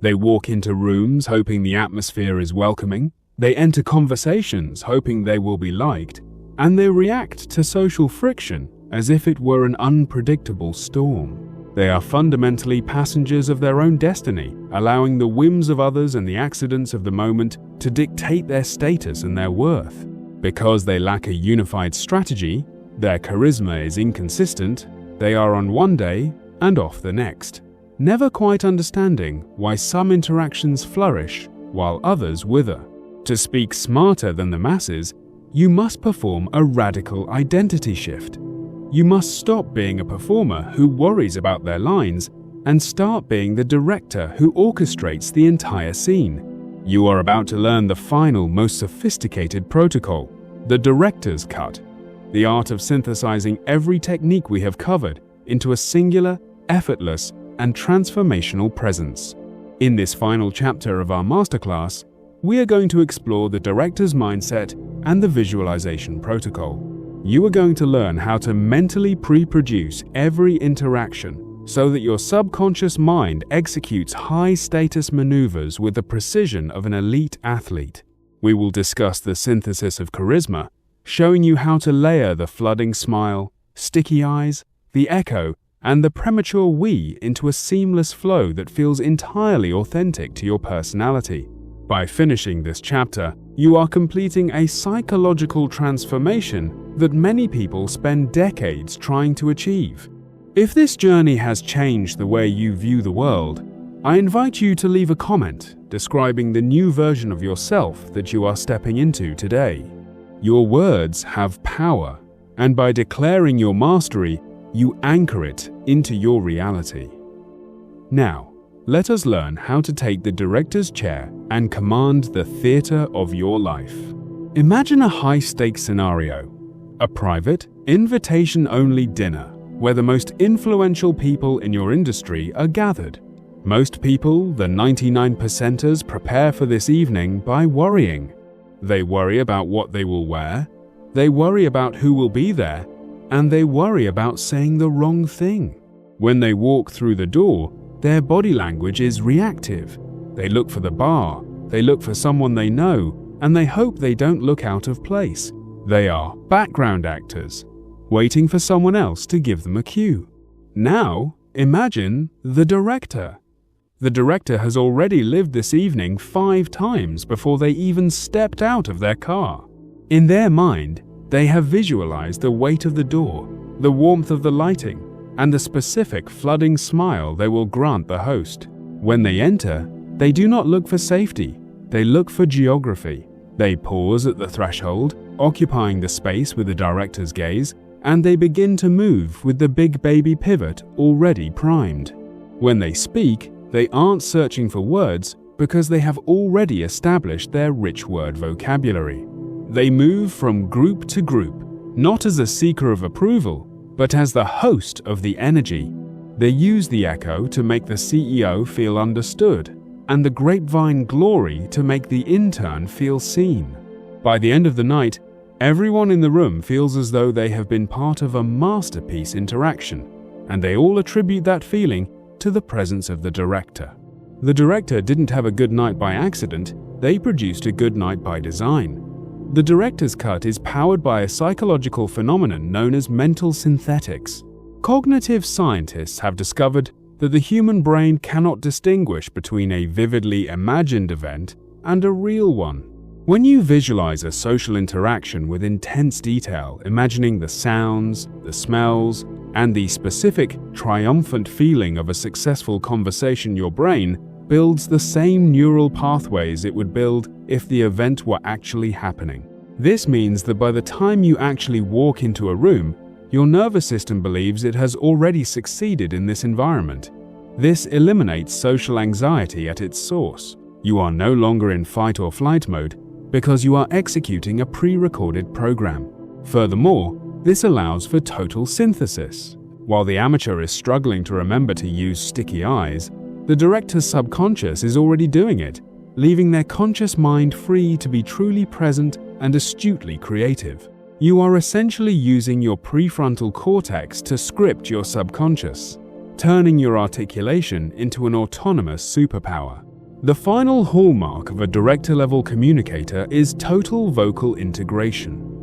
A: They walk into rooms hoping the atmosphere is welcoming, they enter conversations hoping they will be liked, and they react to social friction as if it were an unpredictable storm. They are fundamentally passengers of their own destiny, allowing the whims of others and the accidents of the moment to dictate their status and their worth. Because they lack a unified strategy, their charisma is inconsistent, they are on one day and off the next, never quite understanding why some interactions flourish while others wither. To speak smarter than the masses, you must perform a radical identity shift. You must stop being a performer who worries about their lines and start being the director who orchestrates the entire scene. You are about to learn the final, most sophisticated protocol, the director's cut, the art of synthesizing every technique we have covered into a singular, effortless, and transformational presence. In this final chapter of our masterclass, we are going to explore the director's mindset and the visualization protocol. You are going to learn how to mentally pre-produce every interaction so that your subconscious mind executes high-status maneuvers with the precision of an elite athlete. We will discuss the synthesis of charisma, showing you how to layer the flooding smile, sticky eyes, the echo, and the premature we into a seamless flow that feels entirely authentic to your personality. By finishing this chapter, you are completing a psychological transformation that many people spend decades trying to achieve. If this journey has changed the way you view the world, I invite you to leave a comment describing the new version of yourself that you are stepping into today. Your words have power, and by declaring your mastery, you anchor it into your reality. Now, let us learn how to take the director's chair and command the theater of your life. Imagine a high-stakes scenario, a private, invitation-only dinner where the most influential people in your industry are gathered. Most people, the 99%ers, prepare for this evening by worrying. They worry about what they will wear, they worry about who will be there, and they worry about saying the wrong thing. When they walk through the door, their body language is reactive. They look for the bar, they look for someone they know, and they hope they don't look out of place. They are background actors, waiting for someone else to give them a cue. Now, imagine the director. The director has already lived this evening 5 times before they even stepped out of their car. In their mind, they have visualized the weight of the door, the warmth of the lighting, and the specific flooding smile they will grant the host. When they enter, they do not look for safety, they look for geography. They pause at the threshold, occupying the space with the director's gaze, and they begin to move with the big baby pivot already primed. When they speak, they aren't searching for words because they have already established their rich word vocabulary. They move from group to group, not as a seeker of approval, but as the host of the energy. They use the echo to make the CEO feel understood, and the grapevine glory to make the intern feel seen. By the end of the night, everyone in the room feels as though they have been part of a masterpiece interaction, and they all attribute that feeling to the presence of the director. The director didn't have a good night by accident, they produced a good night by design. The director's cut is powered by a psychological phenomenon known as mental synthetics. Cognitive scientists have discovered that the human brain cannot distinguish between a vividly imagined event and a real one. When you visualize a social interaction with intense detail, imagining the sounds, the smells, and the specific, triumphant feeling of a successful conversation, your brain builds the same neural pathways it would build if the event were actually happening. This means that by the time you actually walk into a room, your nervous system believes it has already succeeded in this environment. This eliminates social anxiety at its source. You are no longer in fight or flight mode because you are executing a pre-recorded program. Furthermore, this allows for total synthesis. While the amateur is struggling to remember to use sticky eyes, the director's subconscious is already doing it, leaving their conscious mind free to be truly present and astutely creative. You are essentially using your prefrontal cortex to script your subconscious, turning your articulation into an autonomous superpower. The final hallmark of a director-level communicator is total vocal integration.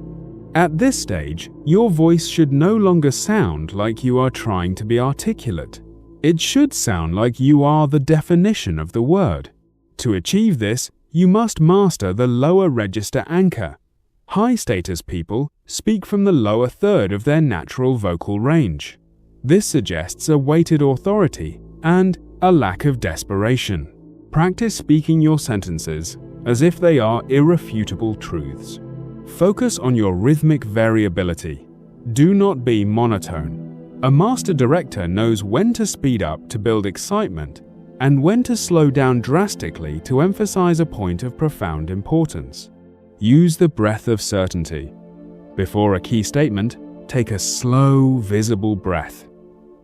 A: At this stage, your voice should no longer sound like you are trying to be articulate. It should sound like you are the definition of the word. To achieve this, you must master the lower register anchor. High-status people speak from the lower third of their natural vocal range. This suggests a weighted authority and a lack of desperation. Practice speaking your sentences as if they are irrefutable truths. Focus on your rhythmic variability. Do not be monotone. A master director knows when to speed up to build excitement and when to slow down drastically to emphasize a point of profound importance. Use the breath of certainty. Before a key statement, take a slow, visible breath.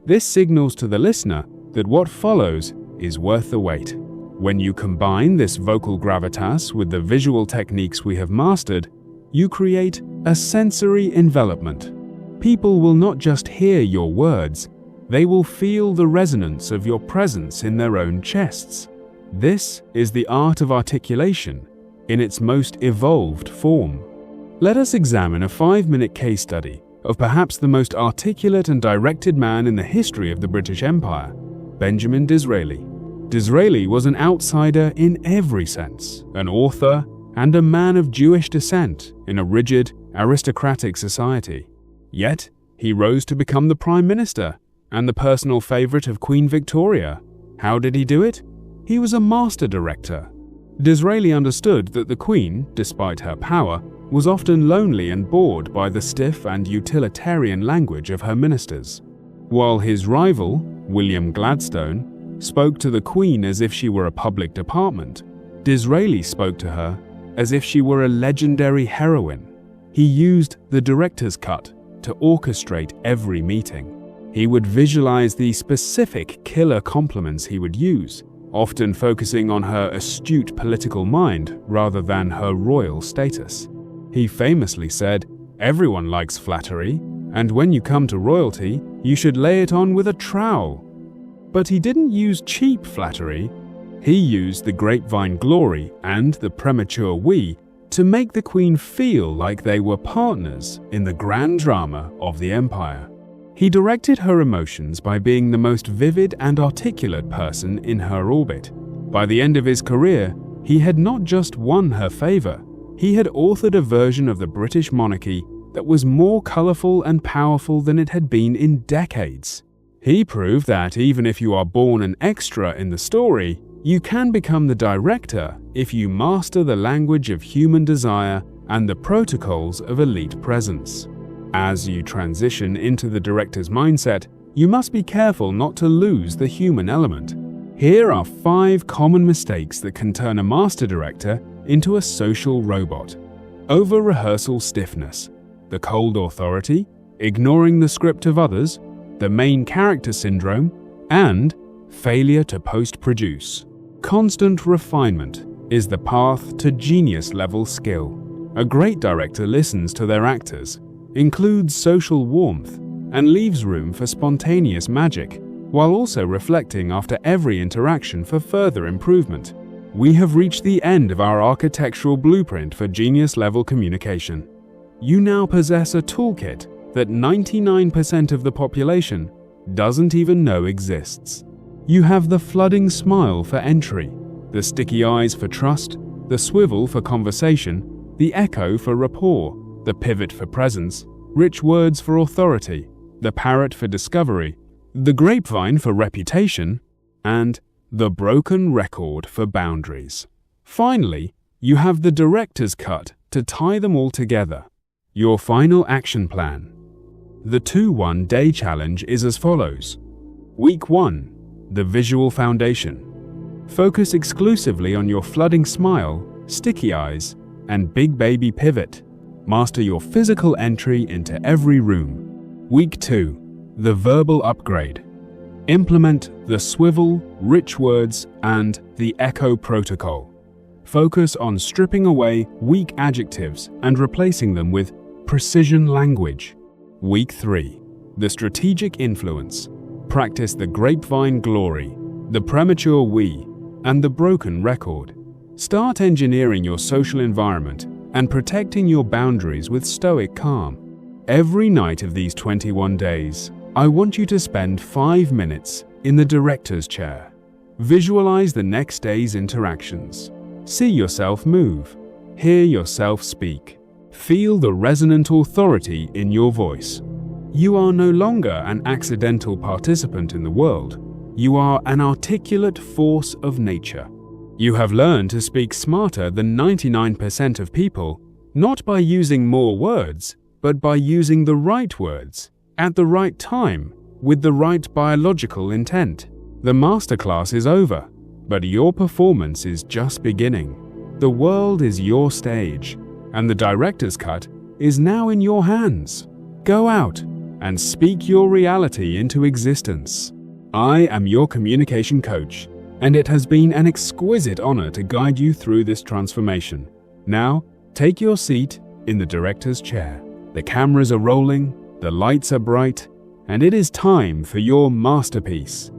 A: This signals to the listener that what follows is worth the wait. When you combine this vocal gravitas with the visual techniques we have mastered, you create a sensory envelopment. People will not just hear your words, they will feel the resonance of your presence in their own chests. This is the art of articulation in its most evolved form. Let us examine a 5-minute case study of perhaps the most articulate and directed man in the history of the British Empire, Benjamin Disraeli. Disraeli was an outsider in every sense, an author and a man of Jewish descent in a rigid, aristocratic society. Yet, he rose to become the Prime Minister and the personal favorite of Queen Victoria. How did he do it? He was a master director. Disraeli understood that the Queen, despite her power, was often lonely and bored by the stiff and utilitarian language of her ministers. While his rival, William Gladstone, spoke to the Queen as if she were a public department, Disraeli spoke to her as if she were a legendary heroine. He used the director's cut to orchestrate every meeting. He would visualize the specific killer compliments he would use, often focusing on her astute political mind rather than her royal status. He famously said, "Everyone likes flattery, and when you come to royalty, you should lay it on with a trowel." But he didn't use cheap flattery. He used the grapevine glory and the premature we to make the Queen feel like they were partners in the grand drama of the empire. He directed her emotions by being the most vivid and articulate person in her orbit. By the end of his career, he had not just won her favor, he had authored a version of the British monarchy that was more colorful and powerful than it had been in decades. He proved that even if you are born an extra in the story, you can become the director if you master the language of human desire and the protocols of elite presence. As you transition into the director's mindset, you must be careful not to lose the human element. Here are 5 common mistakes that can turn a master director into a social robot. Over-rehearsal stiffness. The cold authority, ignoring the script of others, the main character syndrome, and failure to post-produce. Constant refinement is the path to genius-level skill. A great director listens to their actors, includes social warmth, and leaves room for spontaneous magic, while also reflecting after every interaction for further improvement. We have reached the end of our architectural blueprint for genius-level communication. You now possess a toolkit that 99% of the population doesn't even know exists. You have the flooding smile for entry, the sticky eyes for trust, the swivel for conversation, the echo for rapport, the pivot for presence, rich words for authority, the parrot for discovery, the grapevine for reputation, and the broken record for boundaries. Finally, you have the director's cut to tie them all together. Your final action plan. The 2-1 day challenge is as follows. Week 1. The visual foundation. Focus exclusively on your flooding smile, sticky eyes, and big baby pivot. Master your physical entry into every room. Week 2. The verbal upgrade. Implement the swivel, rich words, and the echo protocol. Focus on stripping away weak adjectives and replacing them with precision language. Week 3. The strategic influence. Practice the grapevine glory, the premature we, and the broken record. Start engineering your social environment and protecting your boundaries with stoic calm. Every night of these 21 days, I want you to spend 5 minutes in the director's chair. Visualize the next day's interactions. See yourself move. Hear yourself speak. Feel the resonant authority in your voice. You are no longer an accidental participant in the world. You are an articulate force of nature. You have learned to speak smarter than 99% of people, not by using more words, but by using the right words, at the right time, with the right biological intent. The masterclass is over, but your performance is just beginning. The world is your stage, and the director's cut is now in your hands. Go out and speak your reality into existence. I am your communication coach, and it has been an exquisite honor to guide you through this transformation. Now, take your seat in the director's chair. The cameras are rolling, the lights are bright, and it is time for your masterpiece.